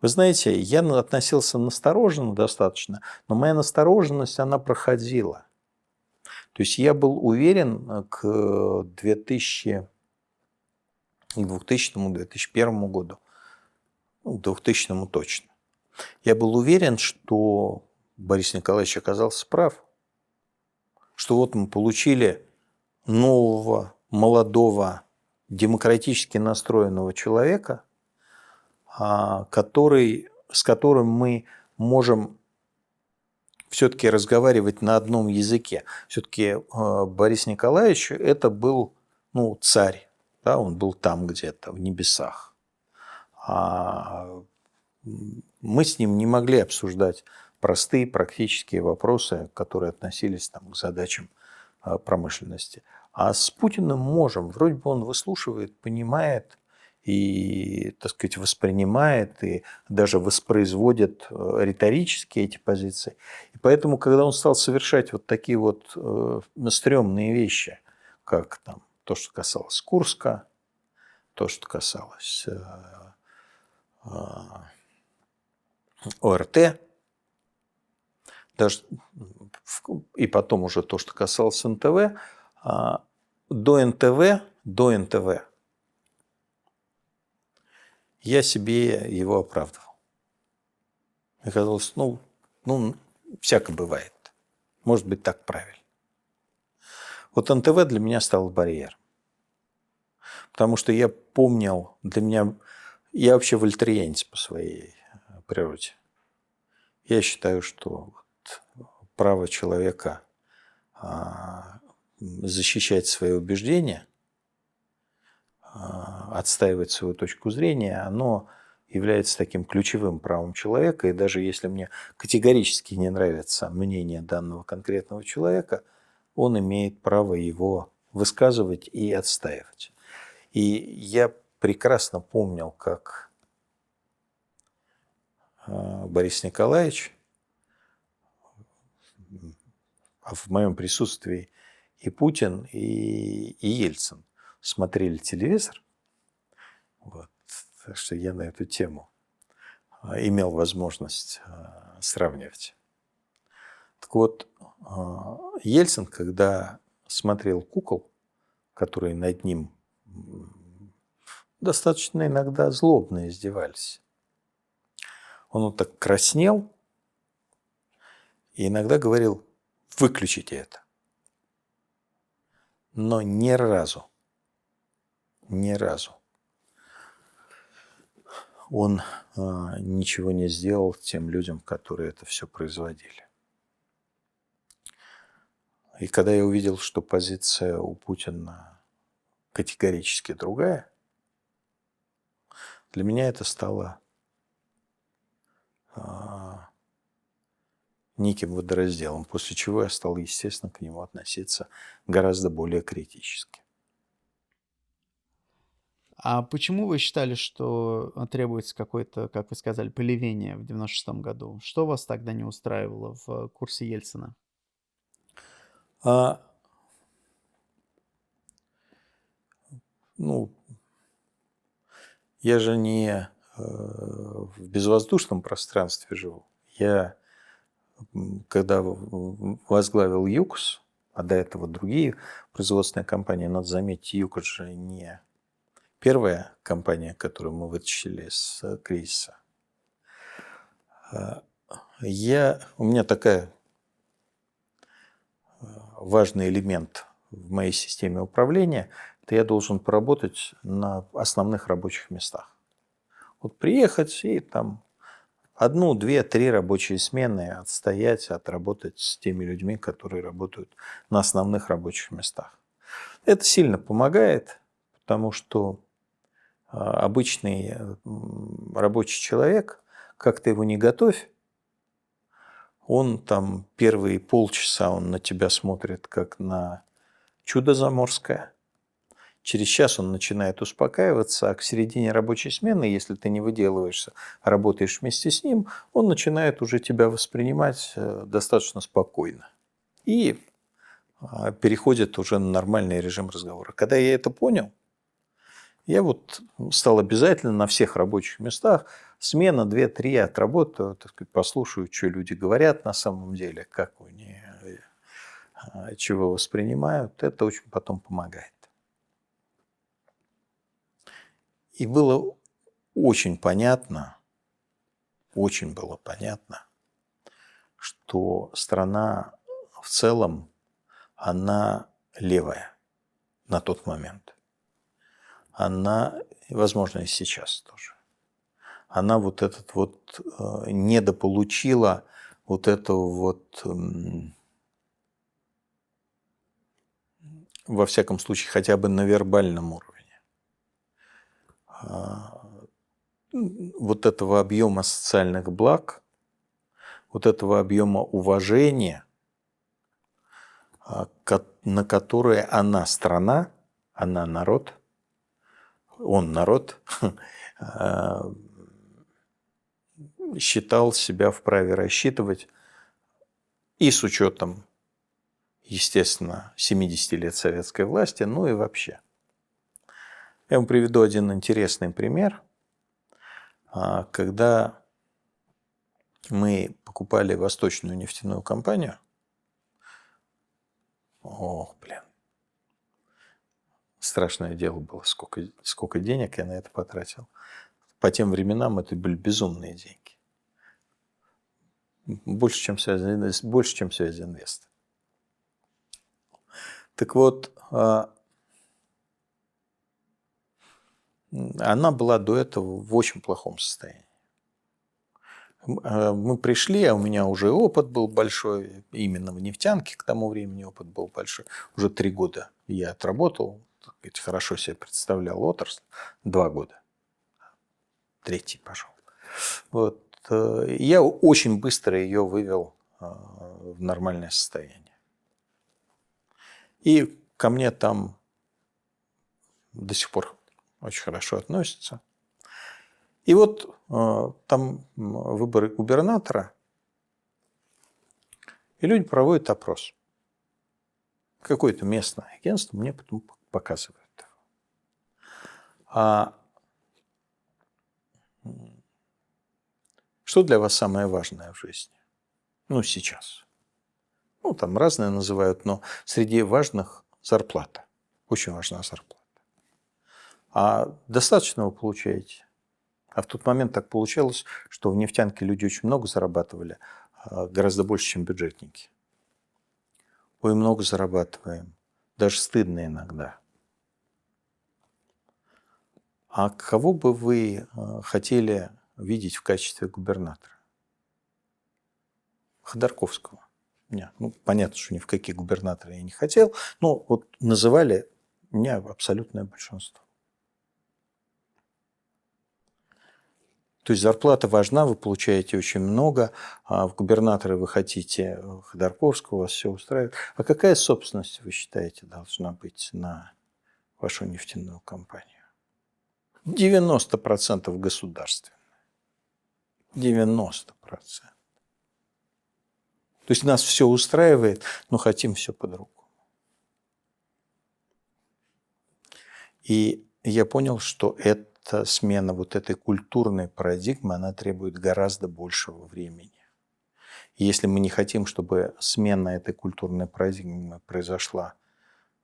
Вы знаете, я относился настороженно достаточно, но моя настороженность, она проходила. То есть я был уверен к 2000-2001 году, ну, к 2000 точно. Я был уверен, что Борис Николаевич оказался прав, что вот мы получили нового, молодого, демократически настроенного человека, с которым мы можем все-таки разговаривать на одном языке. Все-таки Борис Николаевич это был царь, да, он был там где-то в небесах. А мы с ним не могли обсуждать простые практические вопросы, которые относились к задачам промышленности. А с Путиным можем. Вроде бы он выслушивает, понимает, и, так сказать, воспринимает и даже воспроизводит риторически эти позиции. И поэтому, когда он стал совершать вот такие вот стрёмные вещи, как там то, что касалось Курска, то, что касалось ОРТ, даже, и потом уже то, что касалось НТВ, до НТВ я себе его оправдывал. Мне казалось, ну, всяко бывает. Может быть, так правильно. Вот НТВ для меня стал барьером. Потому что я помнил, для меня... Я вообще вольтерианец по своей природе. Я считаю, что право человека защищать свои убеждения, отстаивать свою точку зрения, оно является таким ключевым правом человека. И даже если мне категорически не нравится мнение данного конкретного человека, он имеет право его высказывать и отстаивать. И я прекрасно помнил, как Борис Николаевич в моем присутствии и Путин, и Ельцин смотрели телевизор. Вот. Так что я на эту тему имел возможность сравнивать. Так вот, Ельцин, когда смотрел кукол, которые над ним достаточно иногда злобно издевались, он вот так краснел и иногда говорил: выключите это. Но ни разу он ничего не сделал тем людям, которые это все производили. И когда я увидел, что позиция у Путина категорически другая, для меня это стало неким водоразделом, после чего я стал, естественно, к нему относиться гораздо более критически. А почему вы считали, что требуется какое-то, как вы сказали, полевение в 96-м году? Что вас тогда не устраивало в курсе Ельцина? Я же не в безвоздушном пространстве живу. Я, когда возглавил ЮКОС, а до этого другие производственные компании, надо заметить, ЮКОС же не первая компания, которую мы вытащили из кризиса. У меня такой важный элемент в моей системе управления – это я должен поработать на основных рабочих местах. Вот приехать и там 1, 2, 3 рабочие смены отстоять, отработать с теми людьми, которые работают на основных рабочих местах. Это сильно помогает, потому что обычный рабочий человек, как ты его не готовь, он там первые полчаса он на тебя смотрит как на чудо заморское. Через час он начинает успокаиваться, а к середине рабочей смены, если ты не выделываешься, а работаешь вместе с ним, он начинает уже тебя воспринимать достаточно спокойно. И переходит уже на нормальный режим разговора. Когда я это понял, я вот стал обязательно на всех рабочих местах смена 2-3 отработаю, так сказать, послушаю, что люди говорят на самом деле, как они чего воспринимают. Это очень потом помогает. И было очень было понятно, что страна в целом, она левая на тот момент. Она, возможно, и сейчас тоже. Она вот этот вот недополучила вот этого вот, во всяком случае, хотя бы на вербальном уровне, вот этого объема социальных благ, вот этого объема уважения, на которое она страна, она народ, он, народ, а, считал себя вправе рассчитывать и с учетом, естественно, 70 лет советской власти, ну и вообще. Я вам приведу один интересный пример. Когда мы покупали Восточную нефтяную компанию, страшное дело было, сколько денег я на это потратил. По тем временам это были безумные деньги. Больше, чем связь инвест. Так вот, она была до этого в очень плохом состоянии. Мы пришли, а у меня уже опыт был большой, именно в нефтянке к тому времени опыт был большой. Уже 3 года я отработал, хорошо себе представлял отрасль, 2 года. 3-й пошел. Вот. Я очень быстро ее вывел в нормальное состояние. И ко мне там до сих пор очень хорошо относятся. И вот там выборы губернатора, и люди проводят опрос. Какое-то местное агентство мне потом показывает. Что для вас самое важное в жизни? Ну, сейчас. Ну, там разные называют, но среди важных зарплата. Очень важна зарплата. А достаточно вы получаете? А в тот момент так получалось, что в нефтянке люди очень много зарабатывали, гораздо больше, чем бюджетники. Ой, много зарабатываем. Даже стыдно иногда. А кого бы вы хотели видеть в качестве губернатора? Ходорковского. Нет, ну, понятно, что ни в какие губернаторы я не хотел, но вот называли меня абсолютное большинство. То есть зарплата важна, вы получаете очень много, а в губернаторы вы хотите Ходорковского, вас все устраивает. А какая собственность, вы считаете, должна быть на вашу нефтяную компанию? 90% государственная. 90%. То есть нас все устраивает, но хотим все по-другому. И я понял, что эта смена вот этой культурной парадигмы, она требует гораздо большего времени. И если мы не хотим, чтобы смена этой культурной парадигмы произошла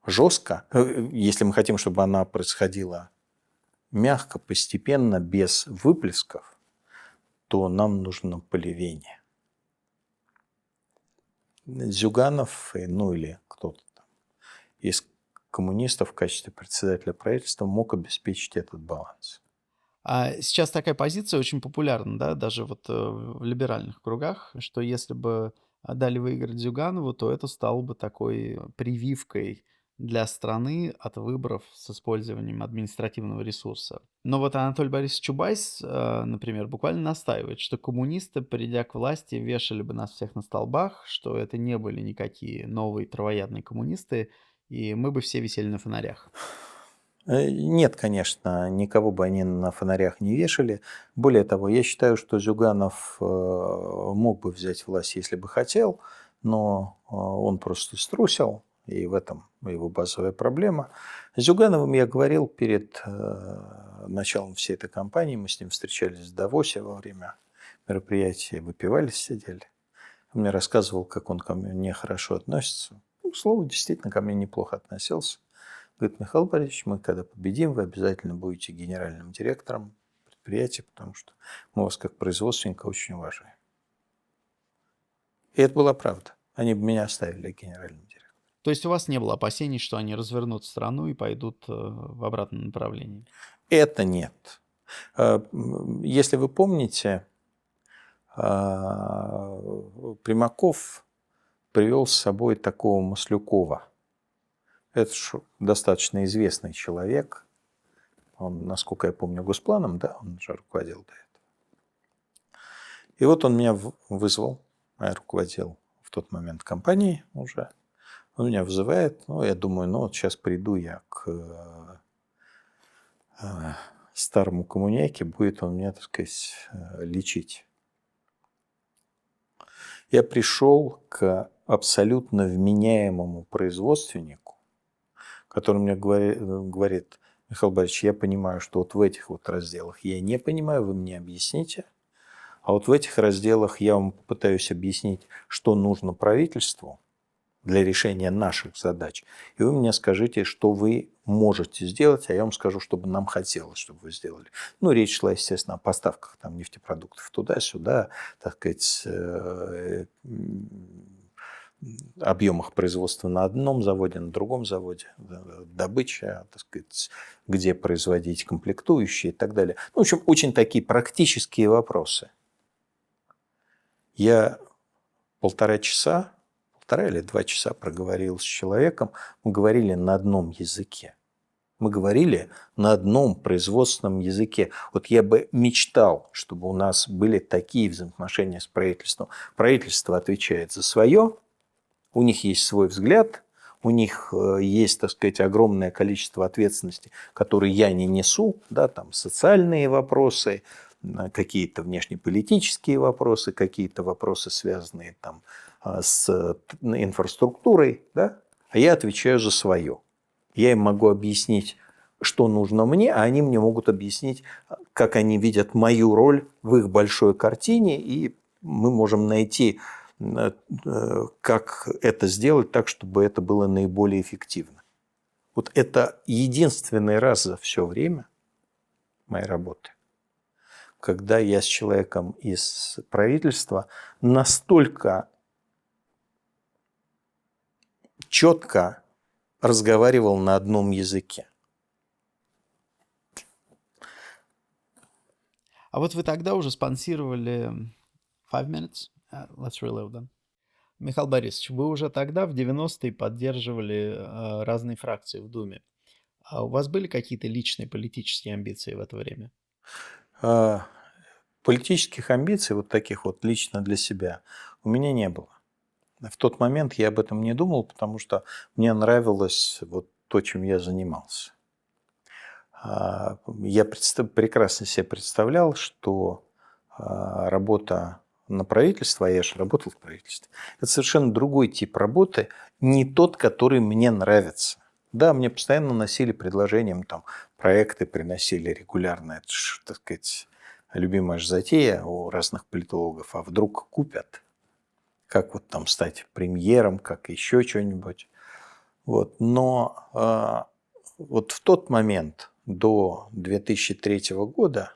жестко, если мы хотим, чтобы она происходила мягко, постепенно, без выплесков, то нам нужно поливение. Зюганов, ну или кто-то там из коммунистов в качестве председателя правительства мог обеспечить этот баланс. А сейчас такая позиция очень популярна, да, даже вот в либеральных кругах, что если бы дали выиграть Зюганову, то это стало бы такой прививкой для страны от выборов с использованием административного ресурса. Но вот Анатолий Борисович Чубайс, например, буквально настаивает, что коммунисты, придя к власти, вешали бы нас всех на столбах, что это не были никакие новые травоядные коммунисты, и мы бы все висели на фонарях. Нет, конечно, никого бы они на фонарях не вешали. Более того, я считаю, что Зюганов мог бы взять власть, если бы хотел, но он просто струсил, и в этом его базовая проблема. С Зюгановым я говорил перед началом всей этой кампании, мы с ним встречались в Давосе во время мероприятия, выпивали, сидели. Он мне рассказывал, как он ко мне хорошо относится. Ну, к слову, действительно, ко мне неплохо относился. Говорит: Михаил Борисович, мы когда победим, вы обязательно будете генеральным директором предприятия, потому что мы вас как производственника очень уважаем. И это была правда. Они бы меня оставили генеральным директором. То есть у вас не было опасений, что они развернут страну и пойдут в обратном направлении? Это нет. Если вы помните, Примаков привел с собой такого Маслюкова. Это достаточно известный человек. Он, насколько я помню, Госпланом, да, он же руководил до этого. И вот он меня вызвал, я руководил в тот момент компанией уже. Он меня вызывает, ну, я думаю, ну, вот сейчас приду я к старому коммуняке, будет он меня, так сказать, лечить. Я пришел к абсолютно вменяемому производственнику, который мне говорит: Михаил Борисович, я понимаю, что вот в этих вот разделах я не понимаю, вы мне объясните, а вот в этих разделах я вам пытаюсь объяснить, что нужно правительству для решения наших задач, и вы мне скажите, что вы можете сделать, а я вам скажу, что бы нам хотелось, чтобы вы сделали. Ну, речь шла, естественно, о поставках там, нефтепродуктов туда-сюда, так сказать, объемах производства на одном заводе, на другом заводе, добыча, так сказать, где производить комплектующие и так далее. Ну, в общем, очень такие практические вопросы. Я полтора или 2 часа проговорил с человеком, мы говорили на одном языке. Мы говорили на одном производственном языке. Вот я бы мечтал, чтобы у нас были такие взаимоотношения с правительством. Правительство отвечает за свое, у них есть свой взгляд, у них есть, так сказать, огромное количество ответственности, которые я не несу, да, там социальные вопросы, какие-то внешнеполитические вопросы, какие-то вопросы, связанные там с инфраструктурой, да, а я отвечаю за свое. Я им могу объяснить, что нужно мне, а они мне могут объяснить, как они видят мою роль в их большой картине, и мы можем найти, как это сделать так, чтобы это было наиболее эффективно. Вот это единственный раз за все время моей работы, когда я с человеком из правительства настолько четко разговаривал на одном языке. А вот вы тогда уже спонсировали 5 minutes? Let's reload them. Михаил Борисович, вы уже тогда в 90-е поддерживали разные фракции в Думе. А у вас были какие-то личные политические амбиции в это время? Политических амбиций, вот таких вот лично для себя, у меня не было. В тот момент я об этом не думал, потому что мне нравилось вот то, чем я занимался. Я прекрасно себе представлял, что работа на правительство, а я же работал в правительстве, это совершенно другой тип работы, не тот, который мне нравится. Да, мне постоянно носили предложения, там, проекты приносили регулярно, это ж, так сказать, любимая же затея у разных политологов, а вдруг купят, как вот там стать премьером, как еще что-нибудь. Вот. Но вот в тот момент, до 2003 года,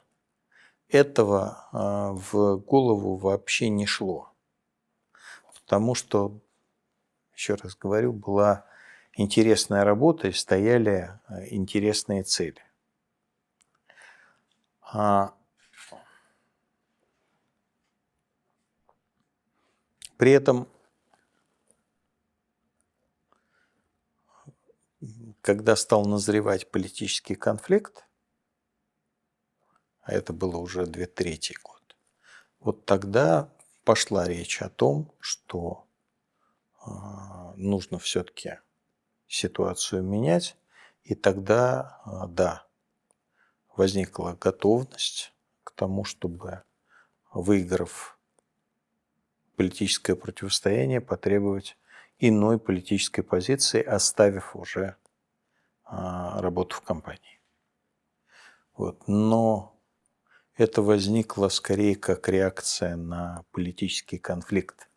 этого в голову вообще не шло. Потому что, еще раз говорю, была интересная работа и стояли интересные цели. При этом, когда стал назревать политический конфликт, а это было уже 2003 год, вот тогда пошла речь о том, что нужно все-таки ситуацию менять, и тогда, да, возникла готовность к тому, чтобы, выиграв политическое противостояние, потребовать иной политической позиции, оставив уже работу в компании. Вот. Но это возникло скорее как реакция на политический конфликт,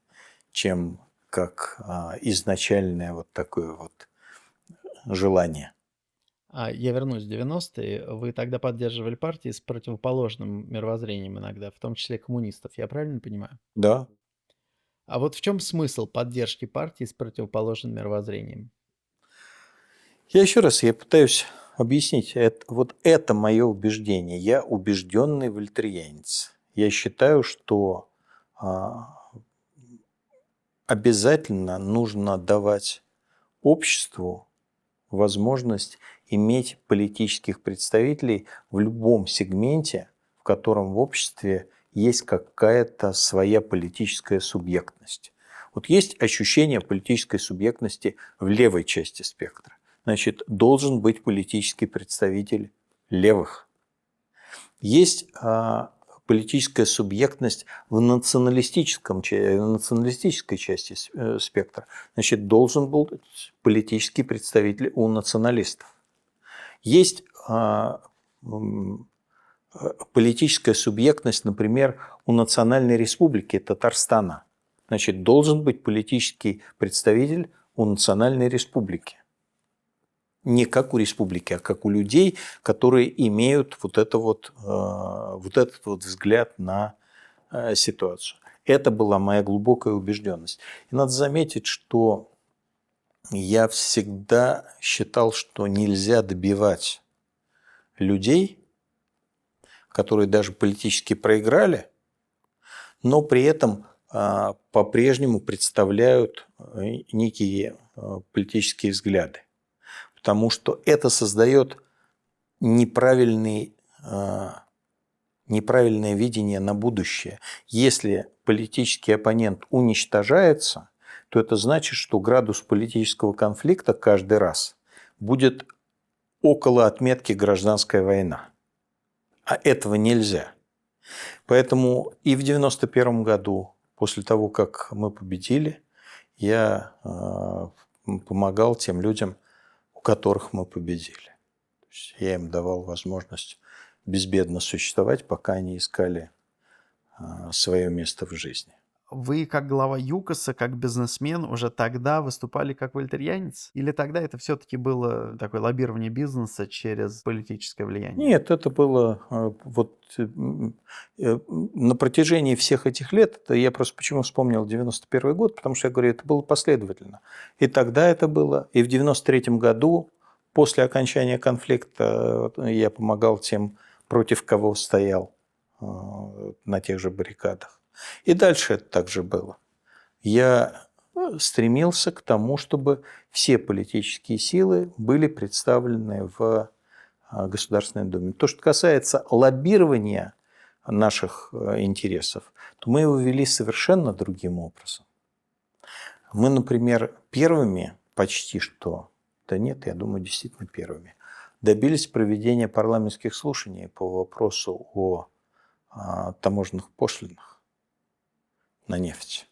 чем как изначальное вот такое вот желание. Я вернусь в 90-е. Вы тогда поддерживали партии с противоположным мировоззрением иногда, в том числе коммунистов, я правильно понимаю? Да. А вот в чем смысл поддержки партии с противоположным мировоззрением? Я пытаюсь объяснить. Вот это мое убеждение. Я убежденный вольтерианец. Я считаю, что обязательно нужно давать обществу возможность иметь политических представителей в любом сегменте, в котором в обществе есть какая-то своя политическая субъектность. Вот есть ощущение политической субъектности в левой части спектра. Значит, должен быть политический представитель левых. Есть политическая субъектность в националистической части спектра. Значит, должен был быть политический представитель у националистов. Есть политическая субъектность, например, у Национальной Республики Татарстана. Значит, должен быть политический представитель у Национальной Республики. Не как у республики, а как у людей, которые имеют вот этот вот взгляд на ситуацию. Это была моя глубокая убежденность. И надо заметить, что я всегда считал, что нельзя добивать людей, которые даже политически проиграли, но при этом по-прежнему представляют некие политические взгляды. Потому что это создает неправильное видение на будущее. Если политический оппонент уничтожается, то это значит, что градус политического конфликта каждый раз будет около отметки «гражданская война». А этого нельзя. Поэтому и в 1991 году, после того, как мы победили, я помогал тем людям, у которых мы победили. То есть я им давал возможность безбедно существовать, пока они искали свое место в жизни. Вы, как глава ЮКОСа, как бизнесмен, уже тогда выступали как вольтерьянец? Или тогда это все-таки было такое лоббирование бизнеса через политическое влияние? Нет, это было на протяжении всех этих лет. Это я просто почему вспомнил 91 год, потому что я говорю, это было последовательно. И тогда это было, и в 93 году, после окончания конфликта, я помогал тем, против кого стоял на тех же баррикадах. И дальше это также было. Я стремился к тому, чтобы все политические силы были представлены в Государственной Думе. То, что касается лоббирования наших интересов, то мы его вели совершенно другим образом. Мы, например, первыми почти что, да нет, я думаю, действительно первыми, добились проведения парламентских слушаний по вопросу о таможенных пошлинах на нефть.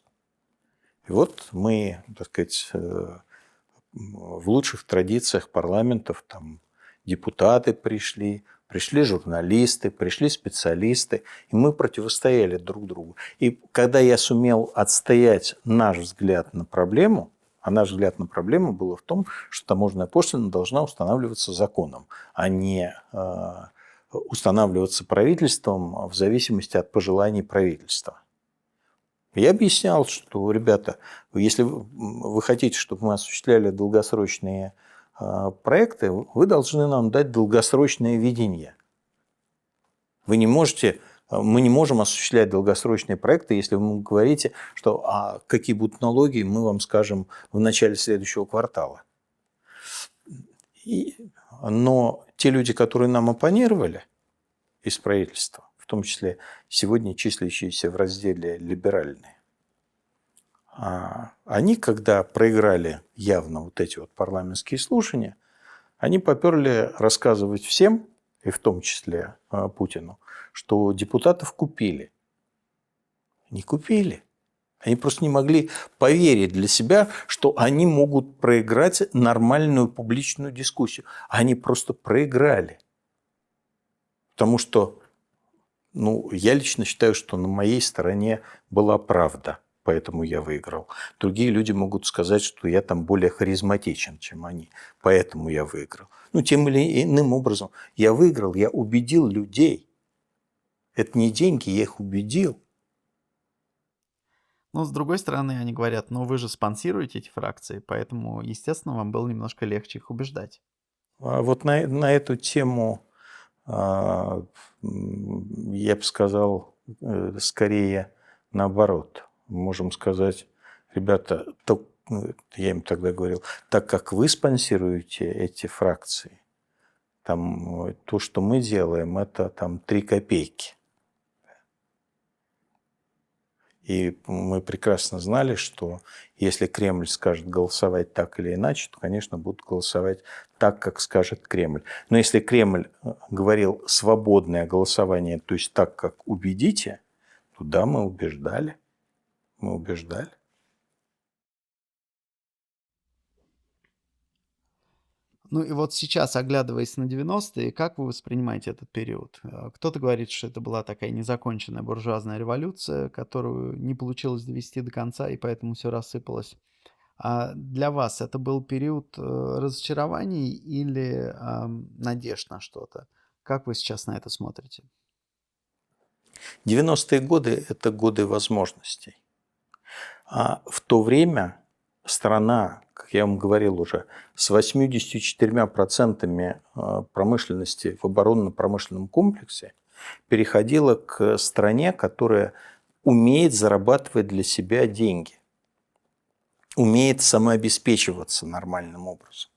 И вот мы, так сказать, в лучших традициях парламентов, там депутаты пришли журналисты, пришли специалисты, и мы противостояли друг другу. И когда я сумел отстоять наш взгляд на проблему, а наш взгляд на проблему был в том, что таможенная пошлина должна устанавливаться законом, а не устанавливаться правительством в зависимости от пожеланий правительства. Я объяснял, что, ребята, если вы хотите, чтобы мы осуществляли долгосрочные проекты, вы должны нам дать долгосрочное видение. Мы не можем осуществлять долгосрочные проекты, если вы говорите, что какие будут налоги, мы вам скажем в начале следующего квартала. Но те люди, которые нам оппонировали из правительства, в том числе сегодня числящиеся в разделе «либеральные», они, когда проиграли явно вот эти вот парламентские слушания, они поперли рассказывать всем, и в том числе Путину, что депутатов купили. Не купили. Они просто не могли поверить для себя, что они могут проиграть нормальную публичную дискуссию. Они просто проиграли. Потому что я лично считаю, что на моей стороне была правда. Поэтому я выиграл. Другие люди могут сказать, что я там более харизматичен, чем они. Поэтому я выиграл. Тем или иным образом я выиграл, я убедил людей. Это не деньги, я их убедил. Но, с другой стороны, они говорят, вы же спонсируете эти фракции, поэтому, естественно, вам было немножко легче их убеждать. Вот на эту тему, я бы сказал, скорее наоборот. Можем сказать, ребята, я им тогда говорил, так как вы спонсируете эти фракции, там, то, что мы делаем, это там 3 копейки. И мы прекрасно знали, что если Кремль скажет голосовать так или иначе, то, конечно, будут голосовать так, как скажет Кремль. Но если Кремль говорил свободное голосование, то есть так, как убедите, то да, мы убеждали. Мы убеждали. Ну и вот сейчас, оглядываясь на 90-е, как вы воспринимаете этот период? Кто-то говорит, что это была такая незаконченная буржуазная революция, которую не получилось довести до конца, и поэтому все рассыпалось. А для вас это был период разочарований или надежд на что-то? Как вы сейчас на это смотрите? 90-е годы – это годы возможностей. А в то время страна, как я вам говорил уже, с 84% промышленности в оборонно-промышленном комплексе переходила к стране, которая умеет зарабатывать для себя деньги, умеет самообеспечиваться нормальным образом.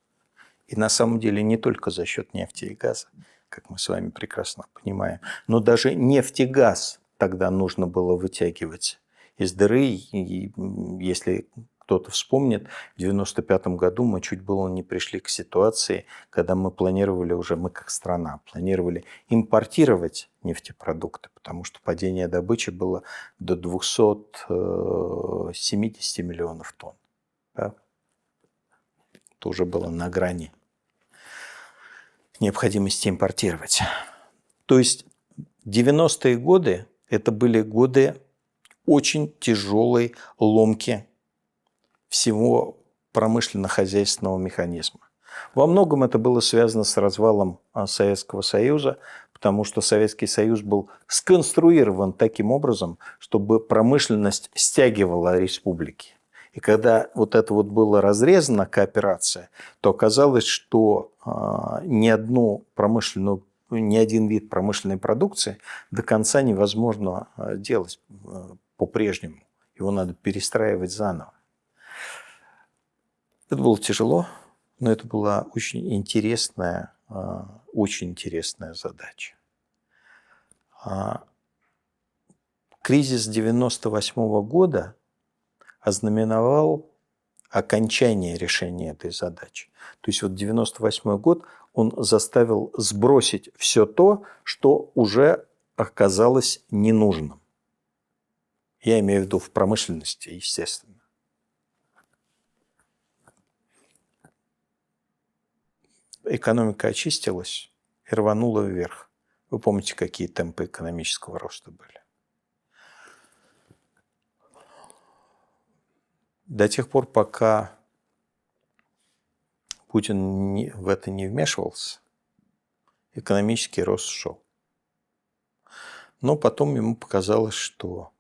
И на самом деле не только за счет нефти и газа, как мы с вами прекрасно понимаем, но даже нефть и газ тогда нужно было вытягивать из дыры. И если кто-то вспомнит, в 1995 году мы чуть было не пришли к ситуации, когда мы планировали уже, мы как страна, планировали импортировать нефтепродукты, потому что падение добычи было до 270 миллионов тонн. Да? Это уже было на грани необходимости импортировать. То есть 90-е годы – это были годы очень тяжелой ломки всего промышленно-хозяйственного механизма. Во многом это было связано с развалом Советского Союза, потому что Советский Союз был сконструирован таким образом, чтобы промышленность стягивала республики. И когда вот это вот было разрезана кооперация, то оказалось, что ни один вид промышленной продукции до конца невозможно делать по-прежнему. Его надо перестраивать заново. Это было тяжело, но это была очень интересная задача. Кризис 1998 года ознаменовал окончание решения этой задачи. То есть вот 1998 год он заставил сбросить все то, что уже оказалось ненужным. Я имею в виду в промышленности, естественно. Экономика очистилась и рванула вверх. Вы помните, какие темпы экономического роста были. До тех пор, пока Путин в это не вмешивался, экономический рост шел. Но потом ему показалось, что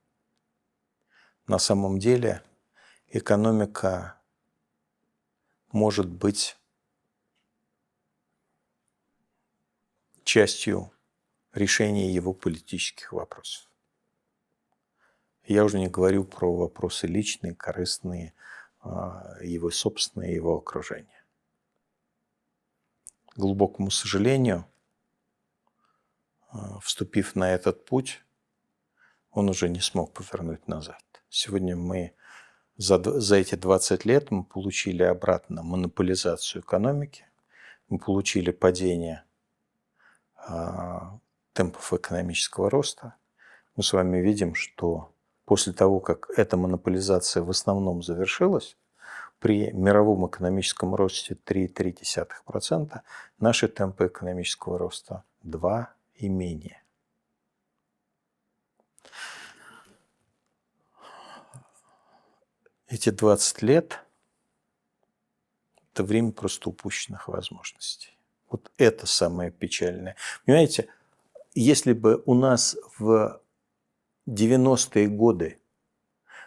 на самом деле экономика может быть частью решения его политических вопросов. Я уже не говорю про вопросы личные, корыстные, его собственные, его окружения. К глубокому сожалению, вступив на этот путь, он уже не смог повернуть назад. Сегодня мы за эти 20 лет мы получили обратно монополизацию экономики, мы получили падение темпов экономического роста. Мы с вами видим, что после того, как эта монополизация в основном завершилась, при мировом экономическом росте 3,3%, наши темпы экономического роста 2 и менее. Эти 20 лет – это время просто упущенных возможностей. Вот это самое печальное. Понимаете, если бы у нас в 90-е годы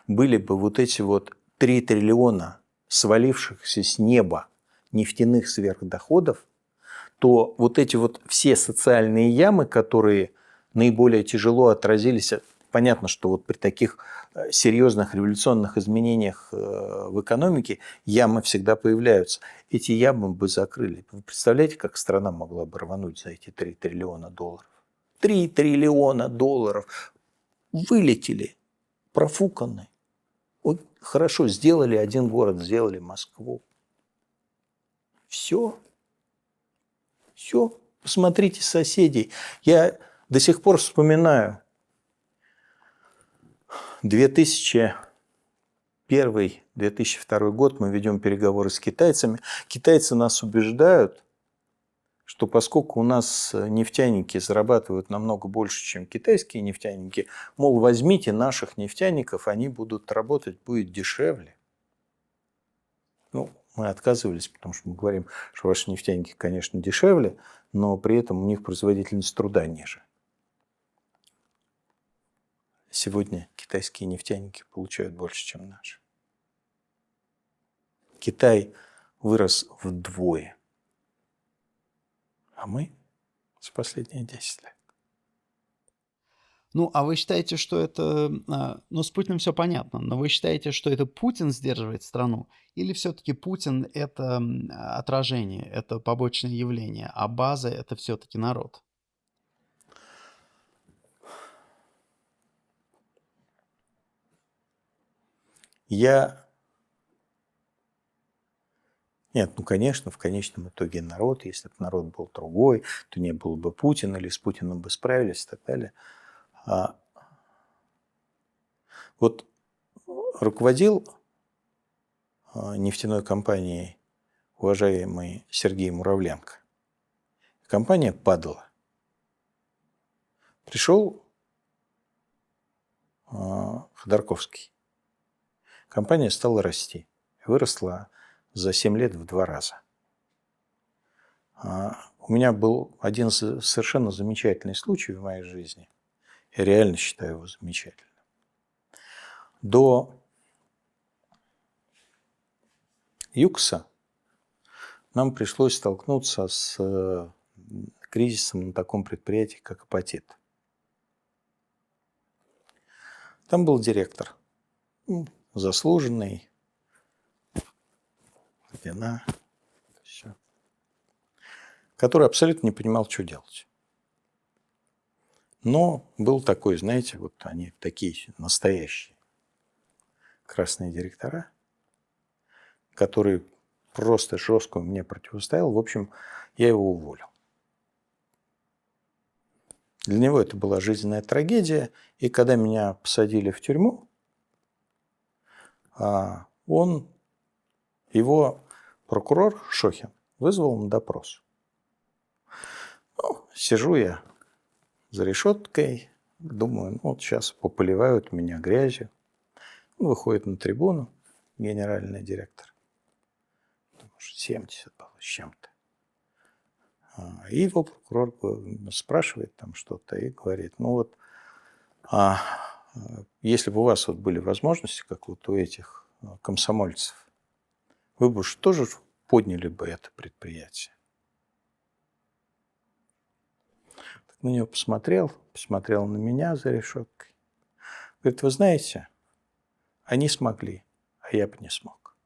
были бы вот эти вот 3 триллиона свалившихся с неба нефтяных сверхдоходов, то вот эти вот все социальные ямы, которые наиболее тяжело отразились, понятно, что вот при таких серьезных революционных изменениях в экономике ямы всегда появляются. Эти ямы бы закрыли. Вы представляете, как страна могла бы рвануть за эти 3 триллиона долларов? 3 триллиона долларов вылетели профуканы. Вот хорошо, сделали один город, сделали Москву. Все. Все. Посмотрите соседей. Я до сих пор вспоминаю 2001-2002 год, мы ведем переговоры с китайцами. Китайцы нас убеждают, что поскольку у нас нефтяники зарабатывают намного больше, чем китайские нефтяники, мол, возьмите наших нефтяников, они будут работать, будет дешевле. Ну, мы отказывались, потому что мы говорим, что ваши нефтяники, конечно, дешевле, но при этом у них производительность труда ниже. Сегодня китайские нефтяники получают больше, чем наши. Китай вырос вдвое, а мы за последние 10 лет. Ну, а вы считаете, что это... Ну, с Путиным все понятно, но вы считаете, что это Путин сдерживает страну? Или все-таки Путин — это отражение, это побочное явление, а база — это все-таки народ? Нет, ну, конечно, в конечном итоге народ, если бы народ был другой, то не было бы Путина, или с Путиным бы справились и так далее. Вот руководил нефтяной компанией уважаемый Сергей Муравленко. Компания падала. Пришел Ходорковский. Компания стала расти. Выросла за 7 лет в 2 раза. У меня был один совершенно замечательный случай в моей жизни. Я реально считаю его замечательным. До ЮКСа нам пришлось столкнуться с кризисом на таком предприятии, как Апатит. Там был директор, заслуженный, вина, все, который абсолютно не понимал, что делать. Но был такой, знаете, вот они такие настоящие красные директора, который просто жестко мне противостоял. В общем, я его уволил. Для него это была жизненная трагедия. И когда меня посадили в тюрьму, его прокурор Шохин вызвал на допрос. Ну, сижу я за решеткой, думаю, ну вот сейчас пополивают меня грязью. Он выходит на трибуну, генеральный директор. 70 было с чем-то. И его прокурор спрашивает там что-то и говорит, ну вот, если бы у вас вот были возможности, как вот у этих комсомольцев, вы бы тоже подняли бы это предприятие. Так на него посмотрел на меня за решеткой. Говорит, вы знаете, они смогли, а я бы не смог.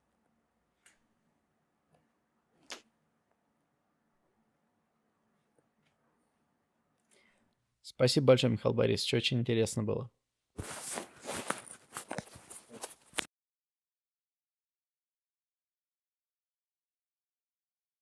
Спасибо большое, Михаил Борисович, очень интересно было.